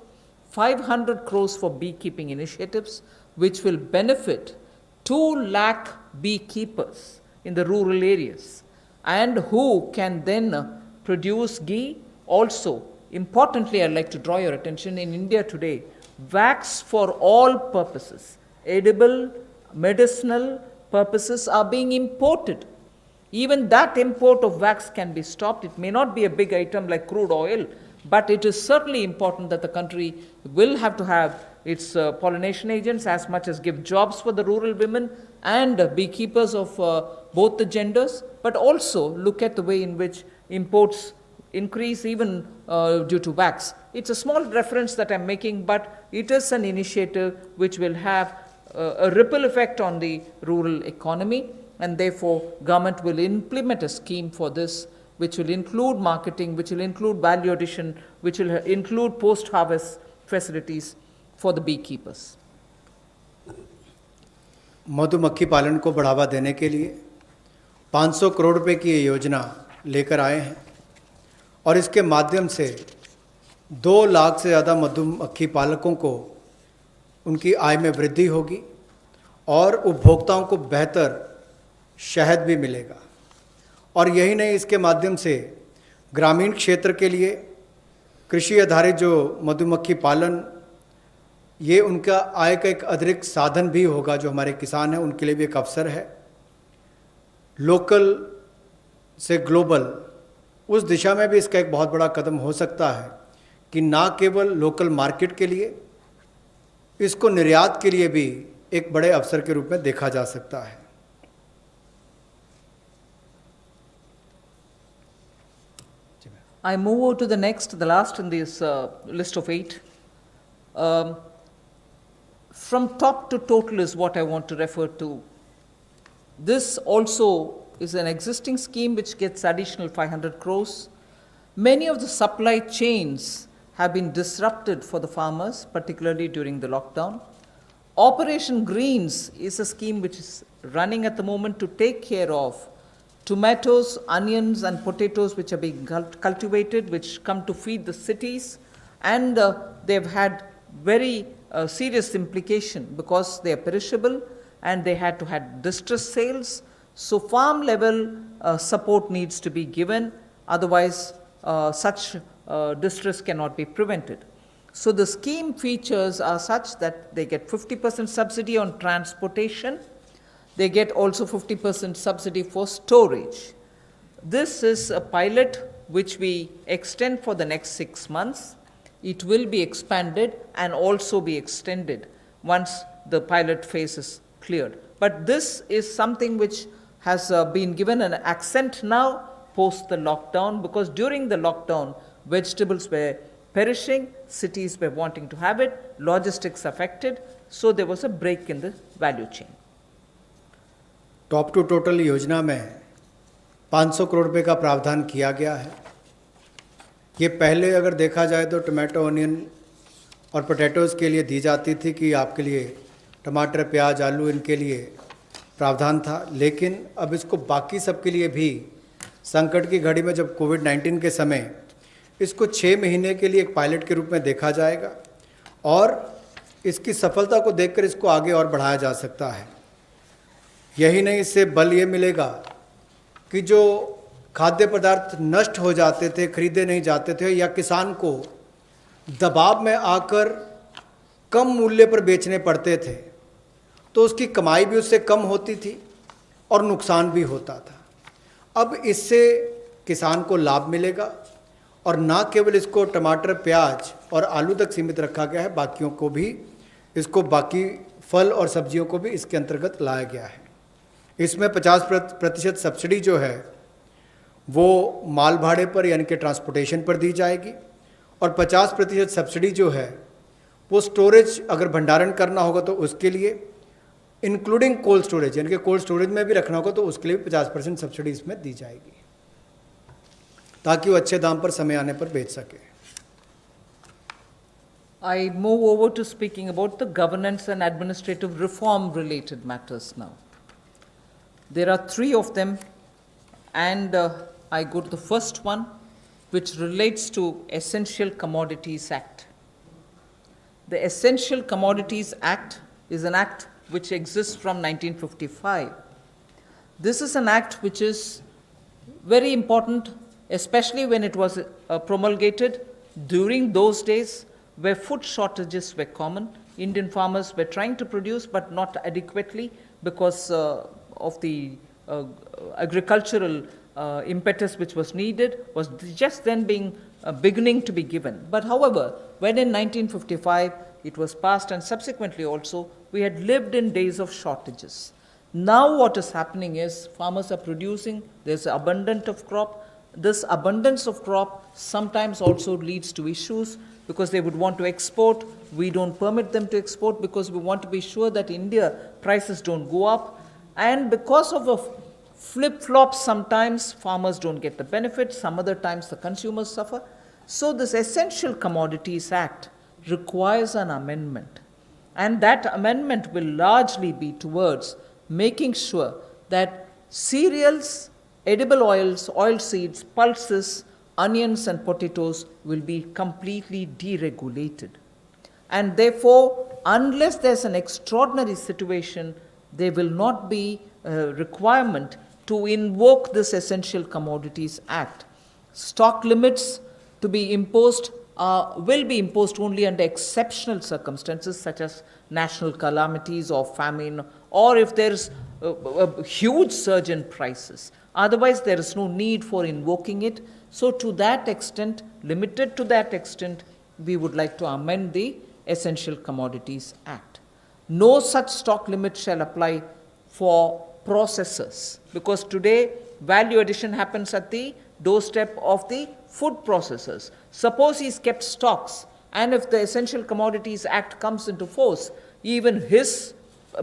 500 crores for beekeeping initiatives, which will benefit 2 lakh beekeepers in the rural areas, and who can then produce ghee. Also, importantly, I'd like to draw your attention, in India today, wax for all purposes, edible, medicinal purposes, are being imported. Even that import of wax can be stopped. It may not be a big item like crude oil, but it is certainly important that the country will have to have its pollination agents as much as give jobs for the rural women and beekeepers of both the genders, but also look at the way in which imports increase even due to wax. It's a small reference that I'm making, but it is an initiative which will have a ripple effect on the rural economy, and therefore government will implement a scheme for this, which will include marketing, which will include value addition, which will include post-harvest facilities for the beekeepers. मधुमक्खी पालन को बढ़ावा देने के लिए 500 करोड़ रुपए की ये योजना लेकर आए हैं और इसके माध्यम से 2 लाख से ज़्यादा मधुमक्खी पालकों को उनकी आय में वृद्धि होगी और उपभोक्ताओं को बेहतर शहद भी मिलेगा। और यही नहीं, इसके माध्यम से ग्रामीण क्षेत्र के लिए कृषि आधारित जो मधुमक्खी पालन, ये उनका आय का एक अतिरिक्त साधन भी होगा। जो हमारे किसान हैं उनके लिए भी एक अवसर है। लोकल से ग्लोबल, उस दिशा में भी इसका एक बहुत बड़ा कदम हो सकता है कि ना केवल लोकल मार्केट के लिए, इसको निर्यात के लिए भी एक बड़े अवसर के रूप में देखा जा सकता है। I move over to the next, the last in this list of 8. From top to total is what I want to refer to. This also is an existing scheme which gets additional 500 crores. Many of the supply chains have been disrupted for the farmers, particularly during the lockdown. Operation Greens is a scheme which is running at the moment to take care of tomatoes, onions, and potatoes which are being cultivated, which come to feed the cities, and they've had very serious implication because they are perishable and they had to have distress sales. So farm level support needs to be given, otherwise such distress cannot be prevented. So the scheme features are such that they get 50% subsidy on transportation. They get also 50% subsidy for storage. This is a pilot which we extend for the next 6 months. It will be expanded and also be extended once the pilot phase is cleared. But this is something which has been given an accent now post the lockdown, because during the lockdown, vegetables were perishing, cities were wanting to have it, logistics affected, so there was a break in the value chain. Top to total योजना में 500 करोड़ रुपए का प्रावधान किया गया है। ये पहले अगर देखा जाए तो टमाटो, अनियन और पोटैटोज़ के लिए दी जाती थी कि आपके लिए टमाटर, प्याज, आलू इनके लिए प्रावधान था, लेकिन अब इसको बाकी सबके लिए भी संकट की घड़ी में जब कोविड-19 के समय इसको 6 महीने के लिए एक पायलट के रूप में देखा जाएगा और इसकी सफलता को देखकर इसको आगे और बढ़ाया जा सकता है। यही नहीं, इससे बल ये मिलेगा कि जो खाद्य पदार्थ नष्ट हो जाते थे, खरीदे नहीं जाते थे या किसान को दबाव में आकर कम मूल्य पर बेचने पड़ते थे, तो उसकी कमाई भी उससे कम होती थी और नुकसान भी होता था। अब इससे किसान को लाभ मिलेगा और ना केवल इसको टमाटर, प्याज और आलू तक सीमित रखा गया है, बाकियों को भी, इसको बाकी फल और सब्जियों को भी इसके अंतर्गत लाया गया है। इसमें 50% सब्सिडी जो है वो माल भाड़े पर यानी कि ट्रांसपोर्टेशन पर दी जाएगी और 50% सब्सिडी जो है वो स्टोरेज, अगर भंडारण करना होगा तो उसके लिए, इंक्लूडिंग कोल्ड स्टोरेज, यानी कि कोल्ड स्टोरेज में भी रखना होगा तो उसके लिए 50% सब्सिडी इसमें दी जाएगी ताकि वो अच्छे दाम पर समय आने पर बेच सके। I move over to speaking about the governance and administrative reform related matters now. There are 3 of them, and I go to the first one, which relates to Essential Commodities Act. The Essential Commodities Act is an act which exists from 1955. This is an act which is very important, especially when it was promulgated during those days where food shortages were common. Indian farmers were trying to produce but not adequately because of the agricultural impetus which was needed was just then beginning to be given. But however, when in 1955 it was passed and subsequently also we had lived in days of shortages. Now what is happening is farmers are producing, there's abundance of crop. This abundance of crop sometimes also leads to issues because they would want to export. We don't permit them to export because we want to be sure that India prices don't go up. And because of a flip-flop, sometimes farmers don't get the benefit, some other times the consumers suffer. So this Essential Commodities Act requires an amendment. And that amendment will largely be towards making sure that cereals, edible oils, oilseeds, pulses, onions and potatoes will be completely deregulated. And therefore, unless there's an extraordinary situation, there will not be a requirement to invoke this Essential Commodities Act. Stock limits to be imposed will be imposed only under exceptional circumstances such as national calamities or famine, or if there is a huge surge in prices. Otherwise, there is no need for invoking it. So to that extent, limited to that extent, we would like to amend the Essential Commodities Act. No such stock limit shall apply for processors, because today value addition happens at the doorstep of the food processors. Suppose he's kept stocks, and if the Essential Commodities Act comes into force, even his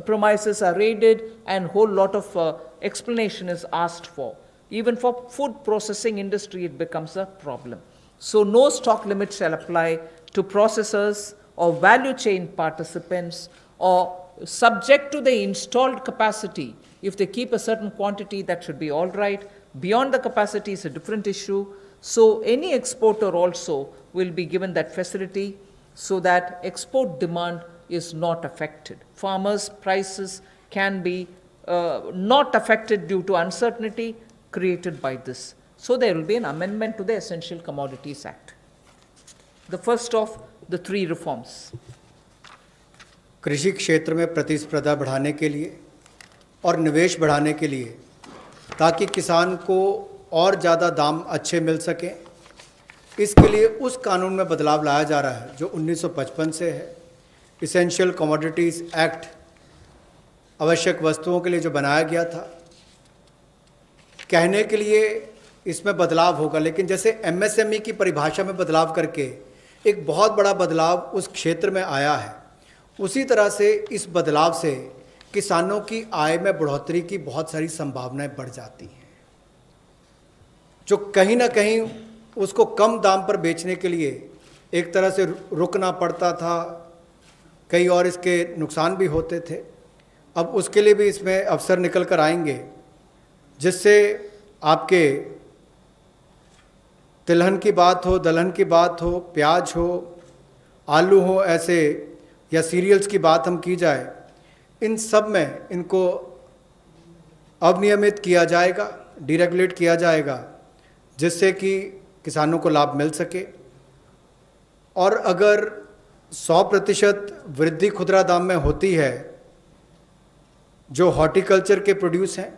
premises are raided and whole lot of explanation is asked for. Even for food processing industry, it becomes a problem. So no stock limit shall apply to processors or value chain participants, or subject to the installed capacity. If they keep a certain quantity, that should be all right. Beyond the capacity is a different issue. So any exporter also will be given that facility so that export demand is not affected. Farmers' prices can be not affected due to uncertainty created by this. So there will be an amendment to the Essential Commodities Act. The first of the three reforms. कृषि क्षेत्र में प्रतिस्पर्धा बढ़ाने के लिए और निवेश बढ़ाने के लिए, ताकि किसान को और ज़्यादा दाम अच्छे मिल सकें, इसके लिए उस कानून में बदलाव लाया जा रहा है जो 1955 से है। इसेंशियल कमोडिटीज़ एक्ट आवश्यक वस्तुओं के लिए जो बनाया गया था, कहने के लिए इसमें बदलाव होगा, लेकिन जैसे एमएसएमई की परिभाषा में बदलाव करके एक बहुत बड़ा बदलाव उस क्षेत्र में आया है, उसी तरह से इस बदलाव से किसानों की आय में बढ़ोतरी की बहुत सारी संभावनाएं बढ़ जाती हैं। जो कहीं ना कहीं उसको कम दाम पर बेचने के लिए एक तरह से रुकना पड़ता था, कई और इसके नुकसान भी होते थे। अब उसके लिए भी इसमें अवसर निकल कर आएंगे, जिससे आपके तिलहन की बात हो, दलहन की बात हो, प्याज हो, आलू हो, ऐसे या सीरियल्स की बात हम की जाए, इन सब में इनको अवनियमित किया जाएगा, डीरेगुलेट किया जाएगा, जिससे कि किसानों को लाभ मिल सके। और अगर 100% वृद्धि खुदरा दाम में होती है जो हॉर्टिकल्चर के प्रोड्यूस हैं,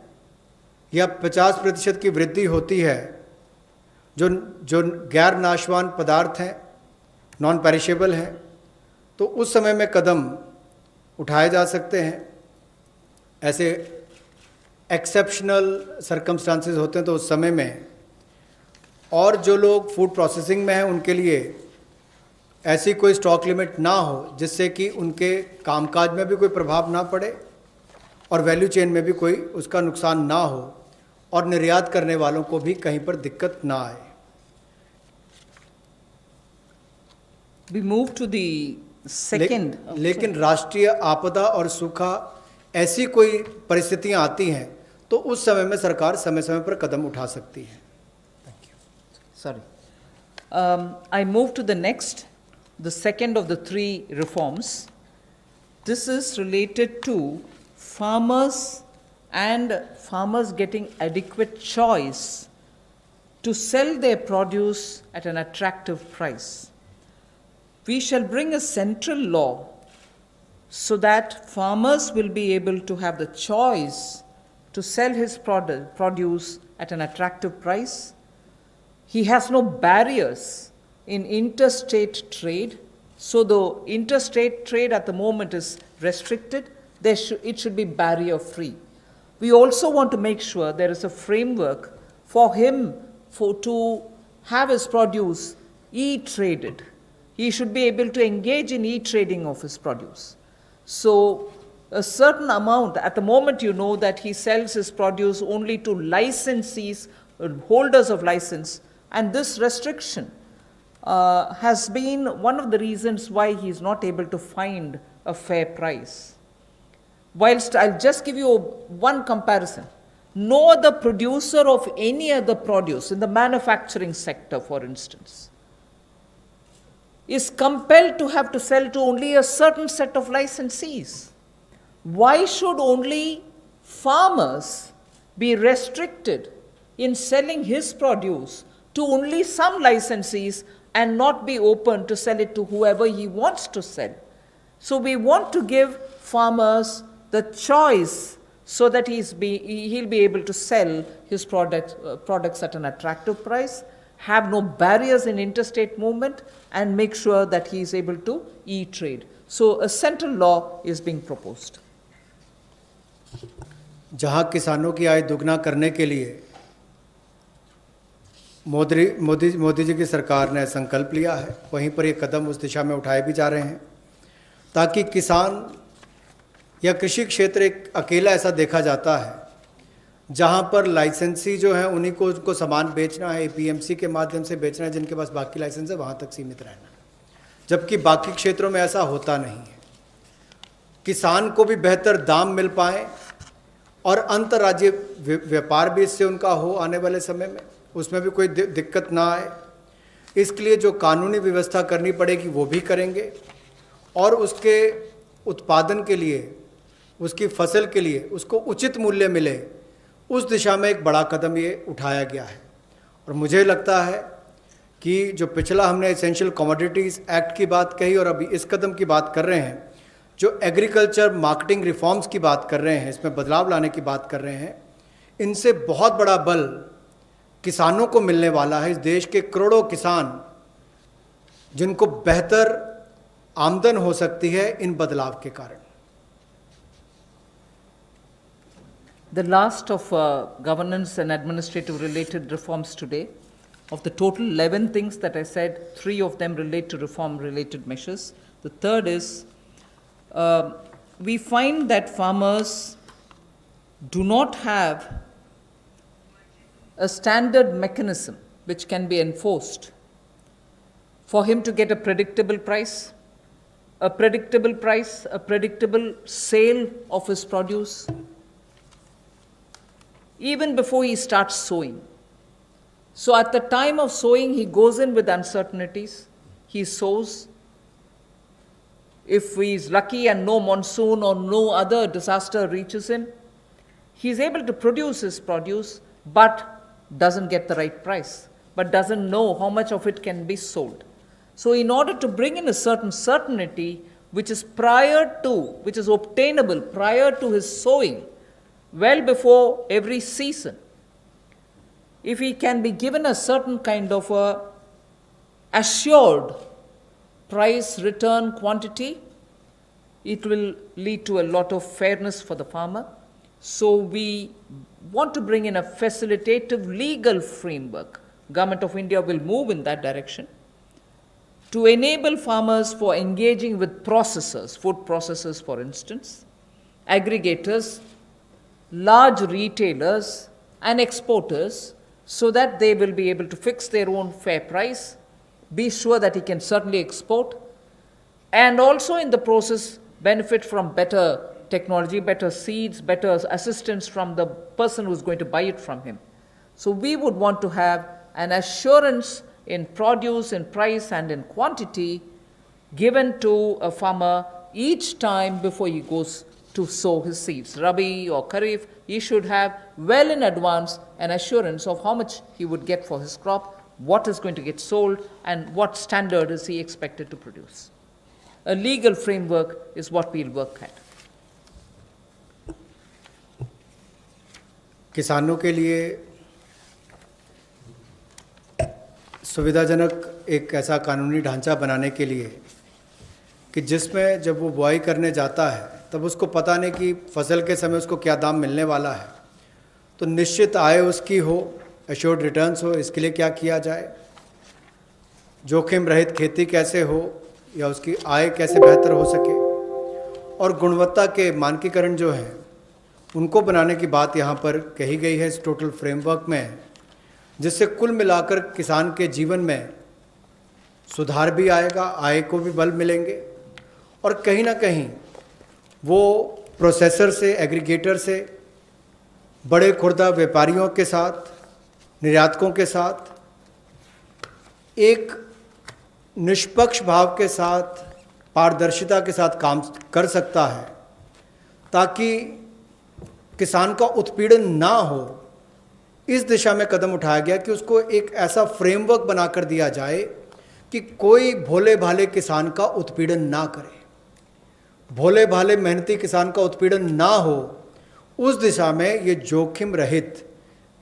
या 50% की वृद्धि होती है जो गैर नाशवान पदार्थ हैं, नॉन पेरिशेबल हैं, तो उस समय में कदम उठाए जा सकते हैं। ऐसे एक्सेप्शनल सर्कमस्टांसेस होते हैं तो उस समय में, और जो लोग फूड प्रोसेसिंग में हैं उनके लिए ऐसी कोई स्टॉक लिमिट ना हो जिससे कि उनके कामकाज में भी कोई प्रभाव ना पड़े और वैल्यू चेन में भी कोई उसका नुकसान ना हो, और निर्यात करने वालों को भी कहीं पर दिक्कत ना आए। We move to the second. लेकिन राष्ट्रीय आपदा और सूखा ऐसी कोई परिस्थितियां आती हैं तो उस समय में सरकार समय समय पर कदम उठा सकती है। Sorry. I move to the next, the second of the three reforms. This is related to farmers and farmers getting adequate choice to sell their produce at an attractive price. We shall bring a central law so that farmers will be able to have the choice to sell his produce at an attractive price. He has no barriers in interstate trade. So the interstate trade at the moment is restricted. It should be barrier free. We also want to make sure there is a framework for him to have his produce e-traded. He should be able to engage in e-trading of his produce. So a certain amount, at the moment you know that he sells his produce only to licensees, holders of license, and this restriction has been one of the reasons why he is not able to find a fair price. Whilst I'll just give you one comparison. No other producer of any other produce in the manufacturing sector, for instance, is compelled to have to sell to only a certain set of licensees. Why should only farmers be restricted in selling his produce to only some licensees and not be open to sell it to whoever he wants to sell? So we want to give farmers the choice so that he'll be able to sell his products at an attractive price, have no barriers in interstate movement, and make sure that he is able to e-trade. So a central law is being proposed. जहां किसानों की आय दुगना करने के लिए मोदी जी की सरकार ने संकल्प लिया है, वहीं पर ये कदम उस दिशा में उठाए भी जा रहे हैं ताकि किसान या कृषि क्षेत्र एक अकेला ऐसा देखा जाता है जहां पर लाइसेंसी जो है उन्हीं को उनको सामान बेचना है, एपीएमसी के माध्यम से बेचना है, जिनके पास बाकी लाइसेंस है वहां तक सीमित रहना है, जबकि बाकी क्षेत्रों में ऐसा होता नहीं है। किसान को भी बेहतर दाम मिल पाए और अंतर्राज्यीय व्यापार भी इससे उनका हो आने वाले समय में, उसमें भी कोई दिक्कत ना आए, इसके लिए जो कानूनी व्यवस्था करनी पड़ेगी वो भी करेंगे और उसके उत्पादन के लिए, उसकी फसल के लिए उसको उचित मूल्य मिले, उस दिशा में एक बड़ा कदम ये उठाया गया है। और मुझे लगता है कि जो पिछला हमने एसेंशियल कमोडिटीज़ एक्ट की बात कही और अभी इस कदम की बात कर रहे हैं, जो एग्रीकल्चर मार्केटिंग रिफॉर्म्स की बात कर रहे हैं, इसमें बदलाव लाने की बात कर रहे हैं, इनसे बहुत बड़ा बल किसानों को मिलने वाला है। इस देश के करोड़ों किसान जिनको बेहतर आमदन हो सकती है इन बदलाव के कारण। The last of governance and administrative related reforms today, of the total 11 things that I said, 3 of them relate to reform related measures. The third is we find that farmers do not have a standard mechanism which can be enforced for him to get a predictable price, a predictable sale of his produce, even before he starts sowing. So at the time of sowing, he goes in with uncertainties. He sows. If he is lucky and no monsoon or no other disaster reaches him, he is able to produce his produce, but doesn't get the right price, but doesn't know how much of it can be sold. So in order to bring in a certain certainty, which is obtainable prior to his sowing, well before every season, if he can be given a certain kind of a assured price return quantity, it will lead to a lot of fairness for the farmer. So we want to bring in a facilitative legal framework. Government of India will move in that direction to enable farmers for engaging with processors, food processors for instance, aggregators, large retailers and exporters, so that they will be able to fix their own fair price, be sure that he can certainly export, and also in the process benefit from better technology, better seeds, better assistance from the person who's going to buy it from him. So we would want to have an assurance in produce, in price and in quantity given to a farmer each time before he goes to sow his seeds. Rabi or Kharif, he should have well in advance an assurance of how much he would get for his crop, what is going to get sold, and what standard is he expected to produce. A legal framework is what we'll work at. किसानों के लिए सुविधाजनक एक ऐसा कानूनी ढांचा बनाने के लिए कि जिसमें जब वो बुआई करने जाता है तब उसको पता नहीं कि फसल के समय उसको क्या दाम मिलने वाला है, तो निश्चित आय उसकी हो, एश्योर्ड रिटर्न्स हो, इसके लिए क्या किया जाए, जोखिम रहित खेती कैसे हो या उसकी आय कैसे बेहतर हो सके, और गुणवत्ता के मानकीकरण जो हैं उनको बनाने की बात यहाँ पर कही गई है इस टोटल फ्रेमवर्क में, जिससे कुल मिलाकर किसान के जीवन में सुधार भी आएगा, आय को भी बल मिलेंगे और कहीं ना कहीं वो प्रोसेसर से, एग्रीगेटर से, बड़े खुर्दा व्यापारियों के साथ, निर्यातकों के साथ एक निष्पक्ष भाव के साथ, पारदर्शिता के साथ काम कर सकता है, ताकि किसान का उत्पीड़न ना हो। इस दिशा में कदम उठाया गया कि उसको एक ऐसा फ्रेमवर्क बनाकर दिया जाए कि कोई भोले भाले किसान का उत्पीड़न ना करे, भोले भाले मेहनती किसान का उत्पीड़न ना हो। उस दिशा में ये जोखिम रहित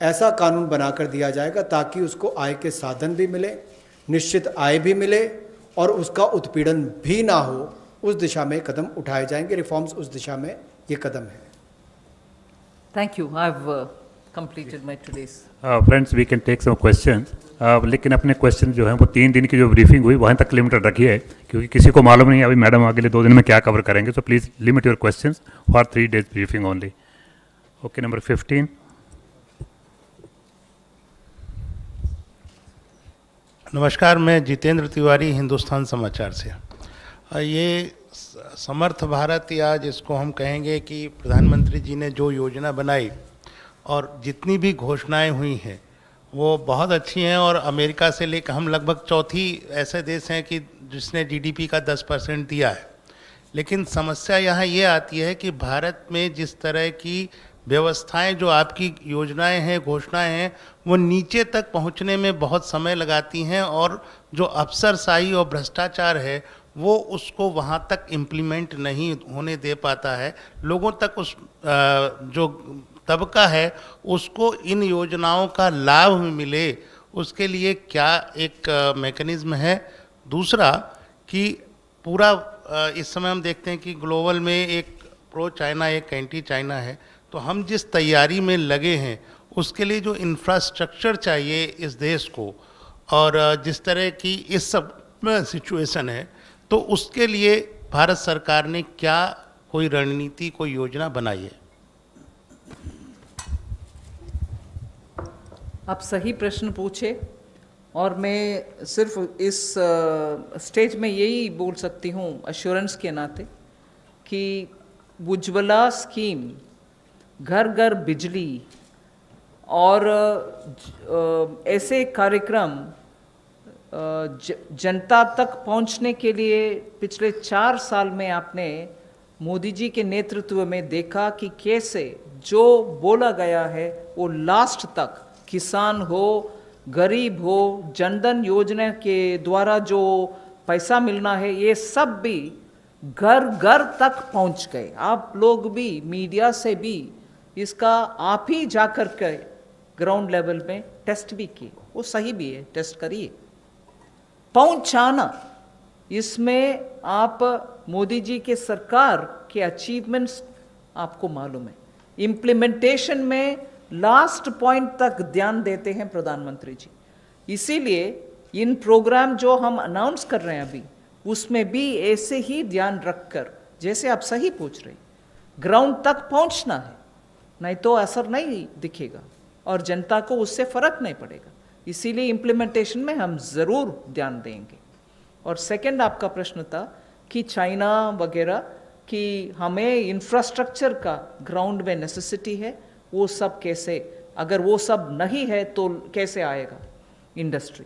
ऐसा कानून बनाकर दिया जाएगा ताकि उसको आय के साधन भी मिले, निश्चित आय भी मिले और उसका उत्पीड़न भी ना हो, उस दिशा में कदम उठाए जाएंगे, रिफॉर्म्स उस दिशा में ये कदम है। Thank you. I've completed my today's. Friends we can take some question, लेकिन अपने क्वेश्चन जो हैं वो 3 दिन की जो ब्रीफिंग हुई वहाँ तक लिमिटेड रखी है, क्योंकि किसी को मालूम नहीं अभी मैडम अगले 2 दिन में क्या कवर करेंगे। So please limit your questions for 3 days briefing only. Okay, number 15। नमस्कार, मैं जितेंद्र तिवारी, हिंदुस्तान समाचार से। ये समर्थ भारत, या जिसको हम कहेंगे कि प्रधानमंत्री जी ने जो योजना बनाई और जितनी भी घोषणाएं हुई हैं वो बहुत अच्छी हैं, और अमेरिका से लेकर हम लगभग चौथी ऐसे देश हैं कि जिसने जीडीपी का 10% दिया है। लेकिन समस्या यहाँ ये आती है कि भारत में जिस तरह की व्यवस्थाएं, जो आपकी योजनाएं हैं, घोषणाएं हैं, वो नीचे तक पहुंचने में बहुत समय लगाती हैं, और जो अफसरशाही और भ्रष्टाचार है वो उसको वहां तक इम्प्लीमेंट नहीं होने दे पाता है। लोगों तक उस जो तबका है उसको इन योजनाओं का लाभ मिले, उसके लिए क्या एक मैकेनिज्म है? दूसरा कि पूरा इस समय हम देखते हैं कि ग्लोबल में एक प्रो चाइना, एक एंटी चाइना है, तो हम जिस तैयारी में लगे हैं उसके लिए जो इंफ्रास्ट्रक्चर चाहिए इस देश को, और जिस तरह की इस सब सिचुएशन है, तो उसके लिए भारत सरकार ने क्या कोई रणनीति, कोई योजना बनाई है? आप सही प्रश्न पूछे, और मैं सिर्फ इस स्टेज में यही बोल सकती हूँ अश्योरेंस के नाते कि उज्ज्वला स्कीम, घर घर बिजली और ऐसे कार्यक्रम जनता तक पहुंचने के लिए पिछले 4 साल में आपने मोदी जी के नेतृत्व में देखा कि कैसे जो बोला गया है वो लास्ट तक, किसान हो, गरीब हो, जनधन योजना के द्वारा जो पैसा मिलना है, ये सब भी घर घर तक पहुंच गए। आप लोग भी मीडिया से भी इसका आप ही जाकर के ग्राउंड लेवल में टेस्ट भी किए, वो सही भी है, टेस्ट करिए। पहुंचाना, इसमें आप मोदी जी के सरकार के अचीवमेंट्स आपको मालूम है। इम्प्लीमेंटेशन में लास्ट पॉइंट तक ध्यान देते हैं प्रधानमंत्री जी, इसीलिए इन प्रोग्राम जो हम अनाउंस कर रहे हैं अभी, उसमें भी ऐसे ही ध्यान रखकर, जैसे आप सही पूछ रहे, ग्राउंड तक पहुंचना है, नहीं तो असर नहीं दिखेगा और जनता को उससे फर्क नहीं पड़ेगा। इसीलिए इम्प्लीमेंटेशन में हम ज़रूर ध्यान देंगे। और सेकंड आपका प्रश्न था कि चाइना वगैरह कि हमें इंफ्रास्ट्रक्चर का ग्राउंड में नेसेसिटी है, वो सब कैसे, अगर वो सब नहीं है तो कैसे आएगा इंडस्ट्री?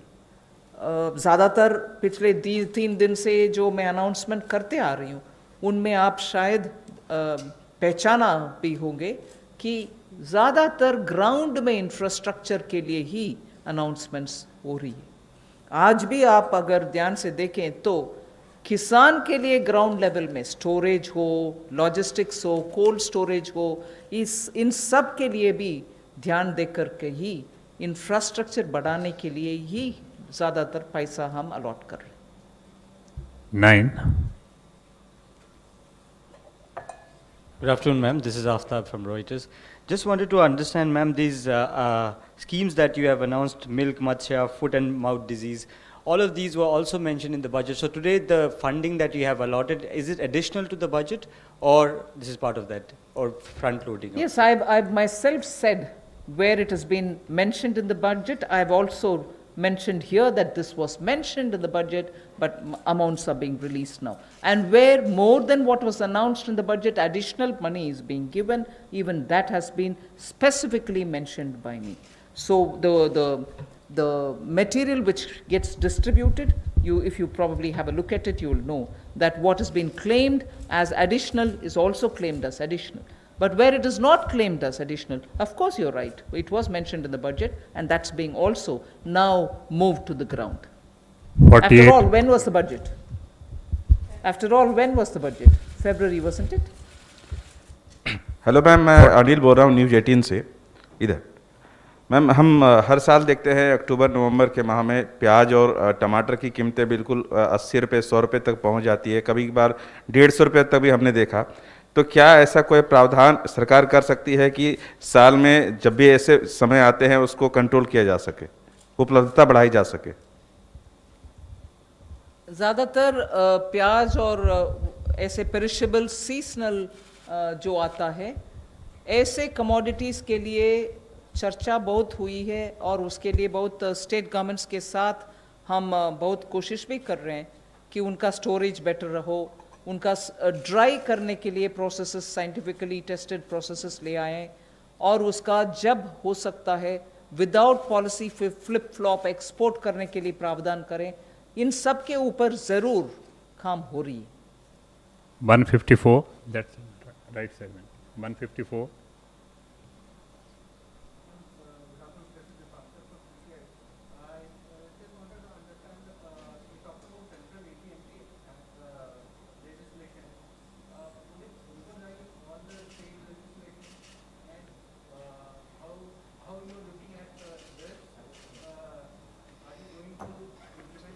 ज़्यादातर पिछले 3 दिन से जो मैं अनाउंसमेंट करते आ रही हूँ उनमें आप शायद पहचाना भी होंगे कि ज़्यादातर ग्राउंड में इंफ्रास्ट्रक्चर के लिए ही अनाउंसमेंट्स हो रही है। आज भी आप अगर ध्यान से देखें तो किसान के लिए ग्राउंड लेवल में स्टोरेज हो, लॉजिस्टिक्स हो, कोल्ड स्टोरेज हो, इन सब के लिए भी ध्यान देकर के ही इंफ्रास्ट्रक्चर बढ़ाने के लिए ही ज़्यादातर पैसा हम अलॉट कर रहे हैं। 9। Good afternoon, ma'am. This is Aftab from Reuters. Just wanted to understand, ma'am, these schemes that you have announced, milk, matsya, foot and mouth disease, all of these were also mentioned in the budget. So today the funding that you have allotted, is it additional to the budget or this is part of that or front loading? Yes, I've myself said where it has been mentioned in the budget. I've also mentioned here that this was mentioned in the budget, but amounts are being released now. And where more than what was announced in the budget, additional money is being given, even that has been specifically mentioned by me. So the material which gets distributed, if you probably have a look at it, you will know that what has been claimed as additional is also claimed as additional. But where it is not claimed as additional, of course you're right, it was mentioned in the budget and that's being also now moved to the ground. 48. After all, when was the budget? After all, when was the budget? February, wasn't it? Hello ma'am, मैं अनिल बोल रहा हूँ news 18 से इधर। Ma'am हम हर साल देखते हैं अक्टूबर नवंबर के माह में प्याज और टमाटर की कीमतें बिल्कुल 80 रुपये 100 रुपये तक पहुंच जाती है, कभी कभार 150 रुपये तक भी हमने देखा। तो क्या ऐसा कोई प्रावधान सरकार कर सकती है कि साल में जब भी ऐसे समय आते हैं उसको कंट्रोल किया जा सके, उपलब्धता बढ़ाई जा सके? ज़्यादातर प्याज और ऐसे पेरिशेबल सीजनल जो आता है, ऐसे कमोडिटीज़ के लिए चर्चा बहुत हुई है और उसके लिए बहुत स्टेट गवर्नमेंट्स के साथ हम बहुत कोशिश भी कर रहे हैं कि उनका स्टोरेज बेटर रहो, उनका ड्राई करने के लिए प्रोसेसेस, साइंटिफिकली टेस्टेड प्रोसेसेस ले आएँ और उसका जब हो सकता है without policy flip flop export करने के लिए प्रावधान करें। इन सब के ऊपर ज़रूर काम हो रही है। 154, that's right segment. 154.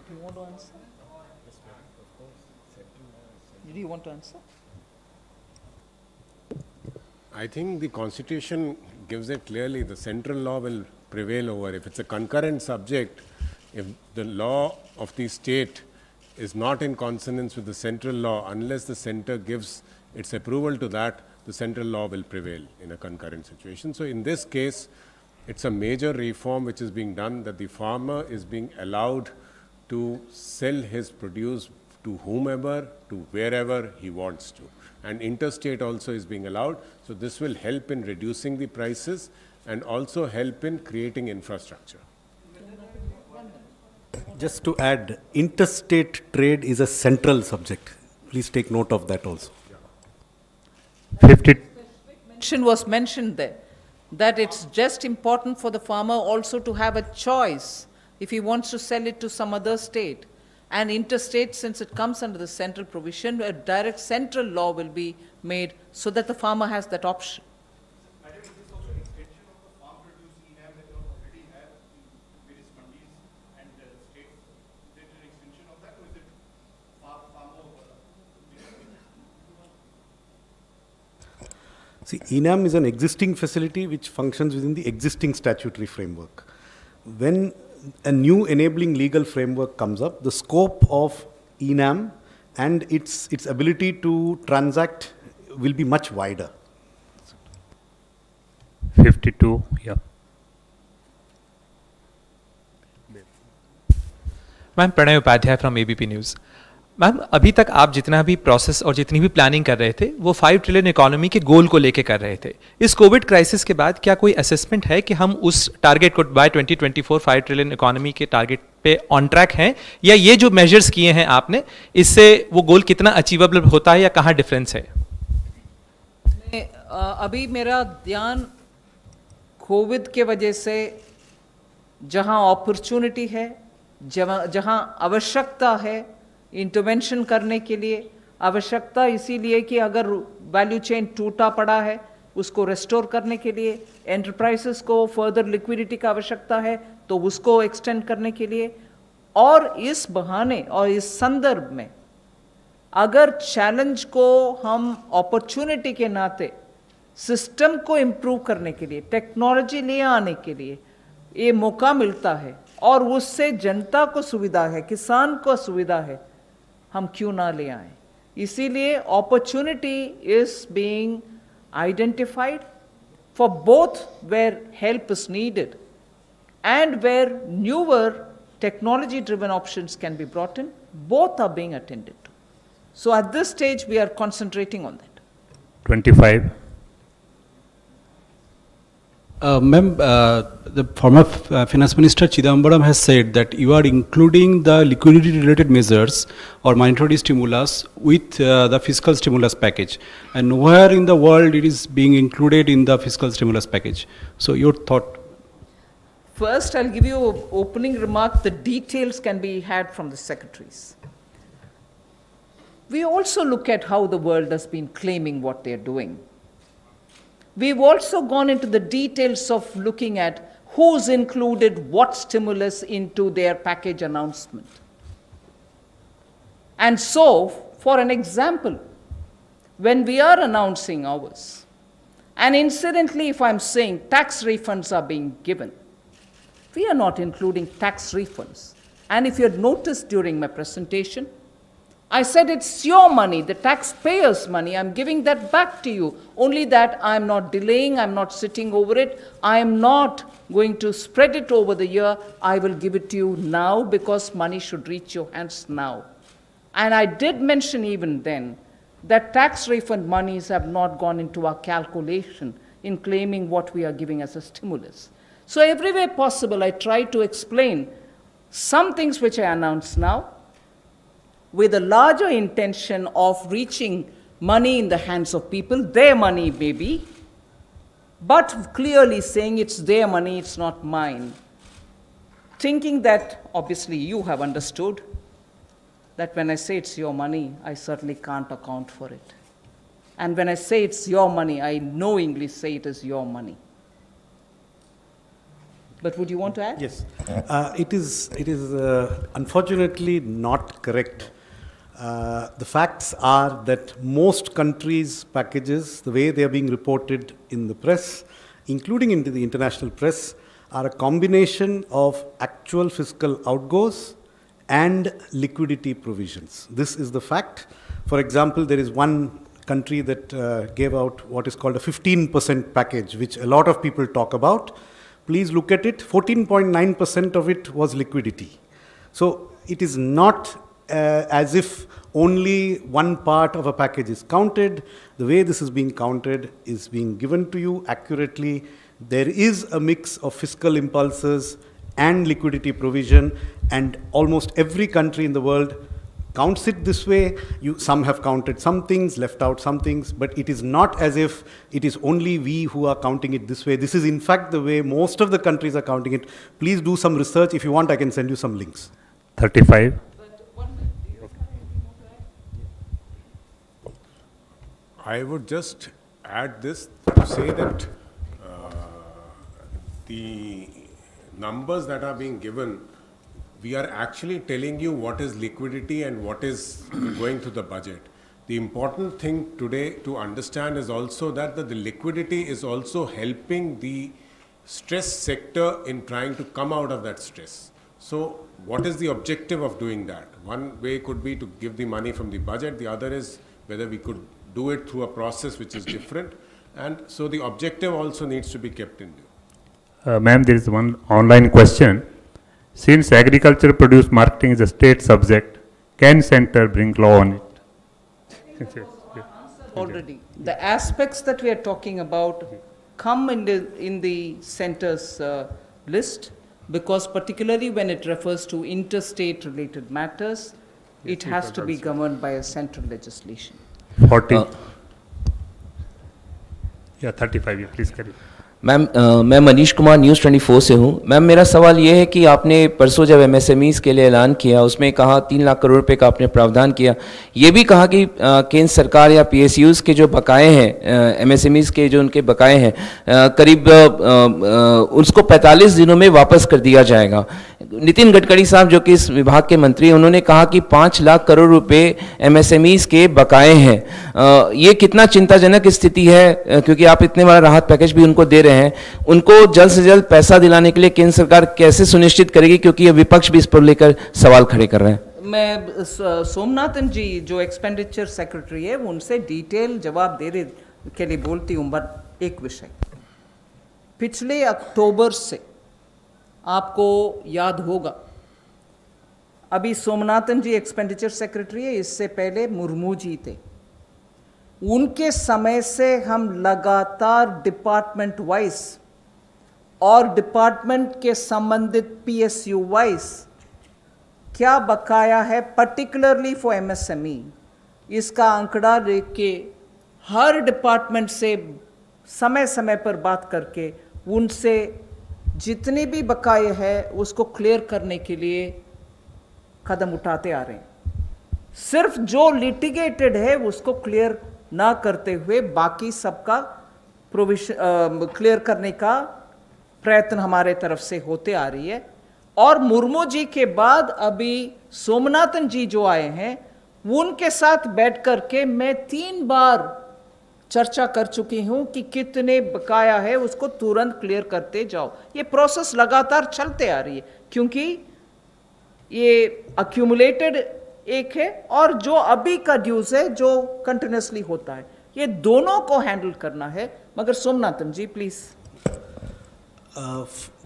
Do you want to answer? Do you want to answer? I think the constitution gives it clearly, the central law will prevail over. If it's a concurrent subject, if the law of the state is not in consonance with the central law, unless the center gives its approval to that, the central law will prevail in a concurrent situation. So in this case, it's a major reform which is being done, that the farmer is being allowed to sell his produce to whomever, to wherever he wants to. And interstate also is being allowed. So this will help in reducing the prices and also help in creating infrastructure. Just to add, interstate trade is a central subject. Please take note of that also. 50. Mention was mentioned there, that it's just important for the farmer also to have a choice if he wants to sell it to some other state. And interstate, since it comes under the central provision, a direct central law will be made so that the farmer has that option. Madam, is this also an extension of the farm produce ENAM that you already have in various mandis and states? Is it an extension of that, or is it far more? See, ENAM is an existing facility which functions within the existing statutory framework. When a new enabling legal framework comes up, the scope of ENAM and its ability to transact will be much wider. 52, yeah. Ma'am Pranay Upadhyay from ABP news. Ma'am अभी तक आप जितना भी process और जितनी भी planning कर रहे थे वो 5 ट्रिलियन इकोनॉमी के गोल को लेके कर रहे थे। इस कोविड क्राइसिस के बाद क्या कोई असेसमेंट है कि हम उस टारगेट को बाय 2024 5 ट्रिलियन इकोनॉमी के टारगेट पे ऑन ट्रैक हैं, या ये जो मेजर्स किए हैं आपने इससे वो गोल कितना अचीवेबल होता है या कहाँ डिफरेंस है? अभी मेरा ध्यान कोविड के वजह से जहाँ अपॉर्चुनिटी है, जहाँ आवश्यकता है इंटरवेंशन करने के लिए, आवश्यकता इसीलिए कि अगर वैल्यू चेन टूटा पड़ा है उसको रेस्टोर करने के लिए, एंटरप्राइजेस को फर्दर लिक्विडिटी का आवश्यकता है तो उसको एक्सटेंड करने के लिए, और इस बहाने और इस संदर्भ में अगर चैलेंज को हम अपॉर्चुनिटी के नाते सिस्टम को इम्प्रूव करने के लिए, टेक्नोलॉजी ले आने के लिए ये मौका मिलता है और उससे जनता को सुविधा है, किसान को सुविधा है, हम क्यों ना ले आए? इसीलिए opportunity is being identified for both where help is needed and where newer technology driven options can be brought in, both are being attended to. So at this stage we are concentrating on that. 25. Ma'am, the former Finance Minister Chidambaram has said that you are including the liquidity related measures or monetary stimulus with the fiscal stimulus package, and nowhere in the world it is being included in the fiscal stimulus package. So your thought? First, I'll give you an opening remark. The details can be had from the secretaries. We also look at how the world has been claiming what they're doing. We've also gone into the details of looking at who's included what stimulus into their package announcement. And so, for an example, when we are announcing ours, and incidentally, if I'm saying tax refunds are being given, we are not including tax refunds. And if you had noticed during my presentation, I said it's your money, the taxpayers' money. I'm giving that back to you. Only that I'm not delaying, I'm not sitting over it. I am not going to spread it over the year. I will give it to you now because money should reach your hands now. And I did mention even then that tax refund monies have not gone into our calculation in claiming what we are giving as a stimulus. So every way possible, I try to explain some things which I announce now with a larger intention of reaching money in the hands of people, their money maybe, but clearly saying it's their money, it's not mine. Thinking that, obviously you have understood, that when I say it's your money, I certainly can't account for it. And when I say it's your money, I knowingly say it is your money. But would you want to add? Yes. It is unfortunately not correct. The facts are that most countries' packages, the way they are being reported in the press, including into the international press, are a combination of actual fiscal outgoes and liquidity provisions. This is the fact. For example, there is one country that gave out what is called a 15% package, which a lot of people talk about. Please look at it. 14.9% of it was liquidity. So it is not as if only one part of a package is counted. The way this is being counted is being given to you accurately. There is a mix of fiscal impulses and liquidity provision, and almost every country in the world counts it this way. Some have counted some things, left out some things, but it is not as if it is only we who are counting it this way. This is in fact the way most of the countries are counting it. Please do some research. If you want, I can send you some links. 35. I would just add this to say that the numbers that are being given, we are actually telling you what is liquidity and what is going through the budget. The important thing today to understand is also that the liquidity is also helping the stress sector in trying to come out of that stress. So what is the objective of doing that? One way could be to give the money from the budget. The other is whether we could do it through a process which is different. And so the objective also needs to be kept in view. Ma'am, there is one online question. Since agriculture produce marketing is a state subject, can center bring law on it? Already. The aspects that we are talking about come in the center's list, because particularly when it refers to interstate related matters, it has to be governed by a central legislation. 40. Yeah, 35. Yeah, please carry. Ma'am मैं Manish Kumar news 24 से हूँ। Ma'am मेरा सवाल ये है कि आपने परसों जब एमएसएमईज़ के लिए ऐलान किया, उसमें कहा 3 लाख करोड़ रुपए का आपने प्रावधान किया। ये भी कहा कि केंद्र सरकार या पीएसयूज़ के जो बकाए हैं, एमएसएमईज़ के जो उनके बकाए हैं, करीब उसको 45 दिनों में वापस कर दिया जाएगा। नितिन गडकरी साहब जो कि इस विभाग के मंत्री हैं, उन्होंने कहा कि 5 लाख करोड़ रुपए एमएसएमईज़ के बकाए हैं। ये कितना चिंताजनक स्थिति है, क्योंकि आप इतने बड़ा राहत पैकेज भी उनको दे रहे हैं। उनको जल्द से जल्द पैसा दिलाने के लिए केंद्र सरकार कैसे सुनिश्चित करेगी, क्योंकि ये विपक्ष भी इस पर लेकर सवाल खड़े कर रहे हैं। मैं सोमनाथन जी जो एक्सपेंडिचर सेक्रेटरी है, उनसे डिटेल जवाब देने के लिए बोलती हूँ। बट एक विषय, पिछले अक्टूबर से आपको याद होगा, अभी सोमनाथन जी एक्सपेंडिचर सेक्रेटरी है, इससे पहले मुर्मू जी थे। उनके समय से हम लगातार डिपार्टमेंट वाइज और डिपार्टमेंट के संबंधित पीएसयू वाइज क्या बकाया है, पर्टिकुलरली फॉर एमएसएमई, इसका आंकड़ा लेके हर डिपार्टमेंट से समय समय पर बात करके उनसे जितने भी बकाये हैं उसको क्लियर करने के लिए कदम उठाते आ रहे हैं। सिर्फ जो लिटिगेटेड है उसको क्लियर ना करते हुए बाकी सबका प्रोविजन क्लियर करने का प्रयत्न हमारे तरफ से होते आ रही है। और मुर्मू जी के बाद अभी सोमनाथन जी जो आए हैं, उनके साथ बैठ करके मैं 3 बार चर्चा कर चुकी हूं कि कितने बकाया है उसको तुरंत क्लियर करते जाओ। ये प्रोसेस लगातार चलते आ रही है, क्योंकि ये अक्यूमुलेटेड एक है और जो अभी का ड्यूज है जो कंटिन्यूसली होता है, ये दोनों को हैंडल करना है। मगर सोमनाथन जी प्लीज।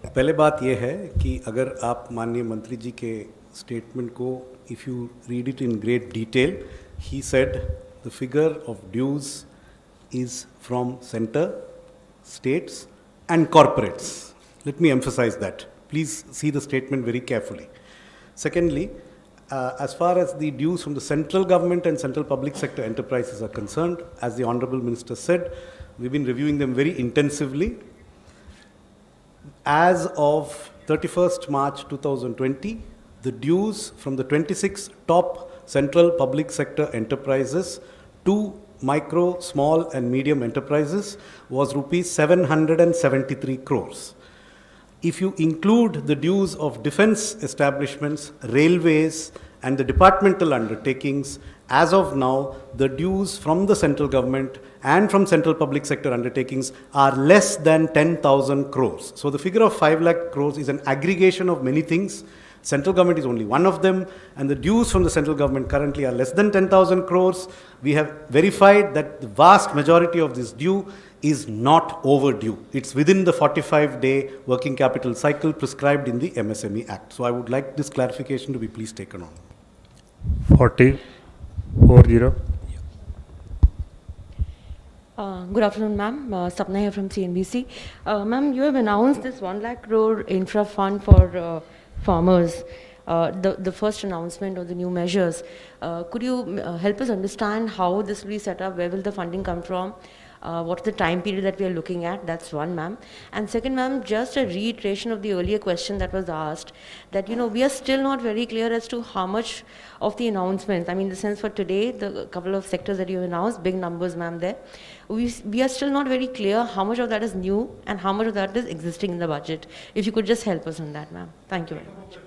पहले बात यह है कि अगर आप माननीय मंत्री जी के स्टेटमेंट को if you read it in great detail, he said the figure of dues is from center, states and corporates. Let me emphasize that. Please see the statement very carefully. Secondly, as far as the dues from the central government and central public sector enterprises are concerned, as the Honorable Minister said, we've been reviewing them very intensively. As of 31st March 2020, the dues from the 26 top central public sector enterprises to micro, small and medium enterprises was rupees 773 crores. If you include the dues of defense establishments, railways and the departmental undertakings, as of now, the dues from the central government and from central public sector undertakings are less than 10,000 crores. So the figure of 5 lakh crores is an aggregation of many things. Central government is only one of them, and the dues from the central government currently are less than 10,000 crores. We have verified that the vast majority of this due is not overdue. It's within the 45-day working capital cycle prescribed in the MSME Act. So I would like this clarification to be please taken on. 40. Good afternoon, ma'am. Sapna here from CNBC. Ma'am, you have announced this 1 lakh crore infra fund for farmers, the first announcement of the new measures. Could you help us understand how this will be set up? Where will the funding come from? What's the time period that we are looking at? That's one, ma'am. And second, ma'am, just a reiteration of the earlier question that was asked, that, we are still not very clear as to how much of the announcements, I mean, the sense for today, the couple of sectors that you announced, big numbers, ma'am, there. We are still not very clear how much of that is new and how much of that is existing in the budget. If you could just help us on that, ma'am. Thank you very much.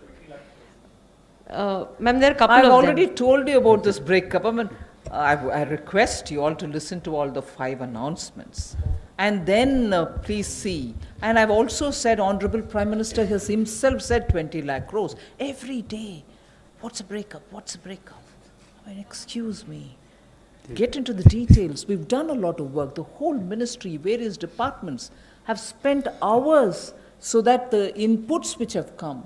Ma'am, there are a couple I've of already them. told you about this breakup. I mean, I request you all to listen to all the 5 announcements and then please see. And I've also said, Honorable Prime Minister has himself said 20 lakh crores every day. What's a breakup? What's a breakup? I mean, excuse me. Get into the details. We've done a lot of work. The whole ministry, various departments have spent hours so that the inputs which have come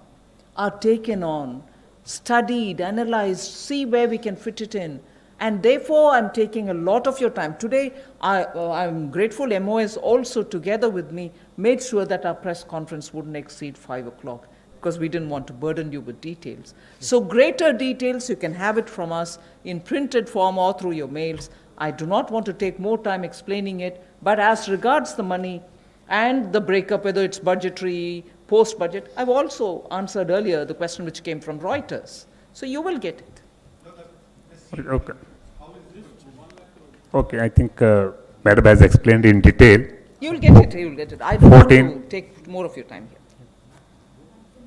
are taken on, studied, analyzed, see where we can fit it in. And therefore, I'm taking a lot of your time. Today, I'm grateful MOS also together with me made sure that our press conference wouldn't exceed 5 o'clock because we didn't want to burden you with details. So greater details, you can have it from us in printed form or through your mails. I do not want to take more time explaining it, but as regards the money and the breakup, whether it's budgetary, post-budget, I've also answered earlier the question which came from Reuters. So you will get it. Okay. Okay, I think Madam has explained in detail. You'll get it, you'll get it. I don't want to take more of your time here.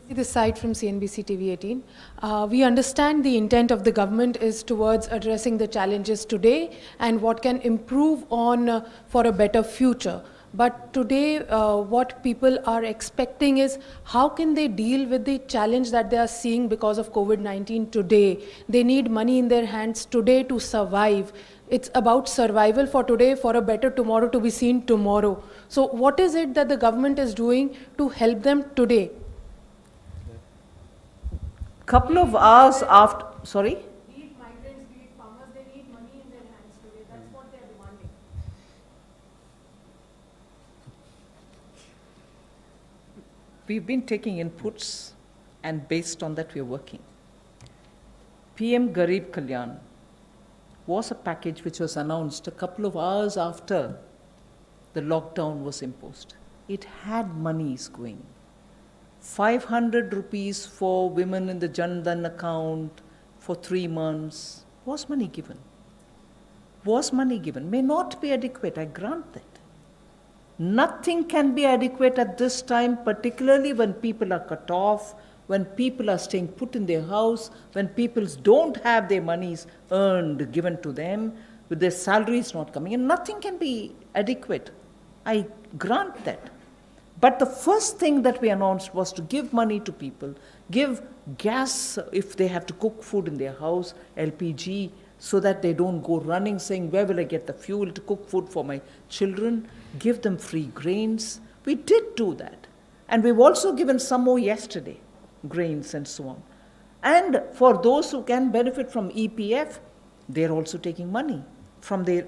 This side from CNBC TV 18. We understand the intent of the government is towards addressing the challenges today and what can improve on for a better future. But today, what people are expecting is how can they deal with the challenge that they are seeing because of COVID-19 today. They need money in their hands today to survive. It's about survival for today, for a better tomorrow to be seen tomorrow. So what is it that the government is doing to help them today? Couple of hours after, sorry? Be it migrants, be it farmers, they need money in their hands today. That's what they are demanding. We've been taking inputs and based on that we're working. PM Garib Kalyan was a package which was announced a couple of hours after the lockdown was imposed. It had monies going. 500 rupees for women in the Jan Dhan account for 3 months. Was money given? Was money given? May not be adequate, I grant that. Nothing can be adequate at this time, particularly when people are cut off, when people are staying put in their house, when people don't have their monies earned, given to them, with their salaries not coming in. Nothing can be adequate. I grant that. But the first thing that we announced was to give money to people, give gas if they have to cook food in their house, LPG, so that they don't go running saying, where will I get the fuel to cook food for my children? Give them free grains. We did do that. And we've also given some more yesterday, grains and so on. And for those who can benefit from EPF, they're also taking money from their,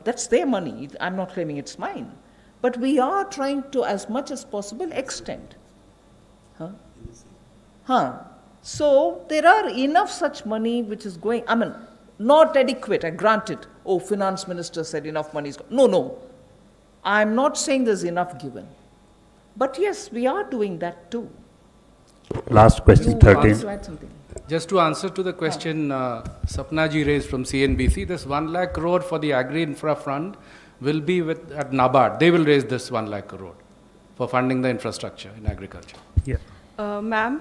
that's their money. I'm not claiming it's mine. But we are trying to, as much as possible, extend. So there are enough such money which is going, I mean, not adequate, I grant it. Oh, finance minister said enough money is gone. No. I'm not saying there's enough given. But yes, we are doing that too. Last question, You 13. want to add something? Just to answer to the question Sapna ji raised from CNBC, this 1 lakh crore for the Agri Infra Fund will be at NABARD. They will raise this 1 lakh crore for funding the infrastructure in agriculture. Yeah. Ma'am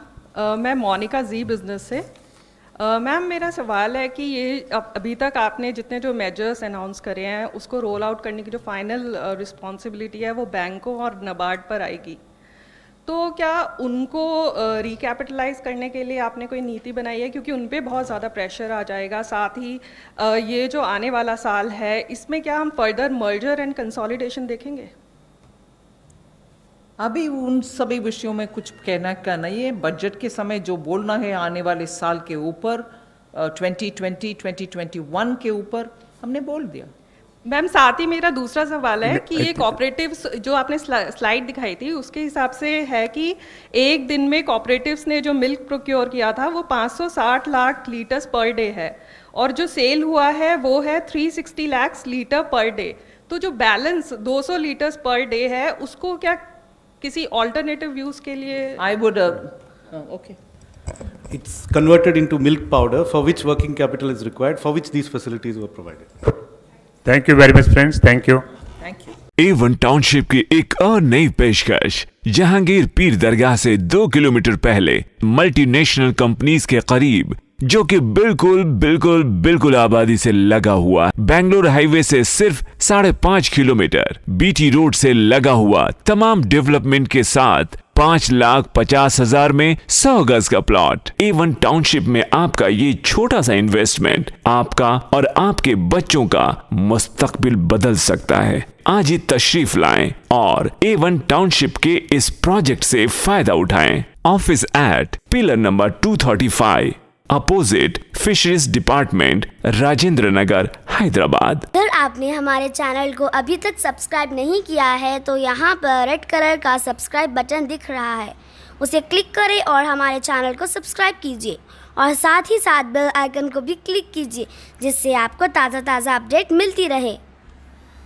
मैं मोनिका जी business से ma'am मेरा सवाल है कि ये अभी तक आपने जितने जो मेजर्स अनाउंस करे हैं उसको रोल आउट करने की जो फाइनल रिस्पॉन्सिबिलिटी है वो बैंकों और नाबार्ड पर आएगी, तो क्या उनको रिकैपिटलाइज करने के लिए आपने कोई नीति बनाई है, क्योंकि उन पे बहुत ज़्यादा प्रेशर आ जाएगा। साथ ही ये जो आने वाला साल है इसमें क्या हम फर्दर मर्जर एंड कंसोलिडेशन देखेंगे? अभी उन सभी विषयों में कुछ कहना का नहीं है। बजट के समय जो बोलना है आने वाले साल के ऊपर 2020, 2021 के ऊपर हमने बोल दिया। मैम साथ ही मेरा दूसरा सवाल है कि ये कॉपरेटिव्स जो आपने स्लाइड दिखाई थी उसके हिसाब से है कि एक दिन में कॉपरेटिव्स ने जो मिल्क प्रोक्योर किया था वो 560 लाख लीटर्स पर डे है और जो सेल हुआ है वो है 360 लाख लीटर पर डे। तो जो बैलेंस 200 लीटर्स पर डे है उसको क्या किसी ऑल्टरनेटिव यूज के लिए? I would okay It's converted into milk powder for which working capital is required, for which these facilities were provided. Thank you very much, friends. Thank you. Thank you. A1 township की एक और नई पेशकश जहांगीर पीर दरगाह से 2 kilometre पहले multinational companies के करीब, जो कि बिल्कुल आबादी से लगा हुआ, बेंगलोर हाईवे से सिर्फ 5.5 किलोमीटर, बीटी रोड से लगा हुआ, तमाम डेवलपमेंट के साथ 5,50,000 में 100 गज का प्लॉट। A1 टाउनशिप में आपका ये छोटा सा इन्वेस्टमेंट आपका और आपके बच्चों का मुस्तकबिल बदल सकता है। आज ही तशरीफ लाएं और A1 टाउनशिप के इस प्रोजेक्ट से फायदा उठाएं। Office at pillar number 235 opposite fisheries department, Rajendra Nagar, Hyderabad. अगर आपने हमारे चैनल को अभी तक सब्सक्राइब नहीं किया है तो यहाँ पर रेड कलर का सब्सक्राइब बटन दिख रहा है, उसे क्लिक करें और हमारे चैनल को सब्सक्राइब कीजिए और साथ ही साथ बेल आइकन को भी क्लिक कीजिए जिससे आपको ताज़ा अपडेट मिलती रहे।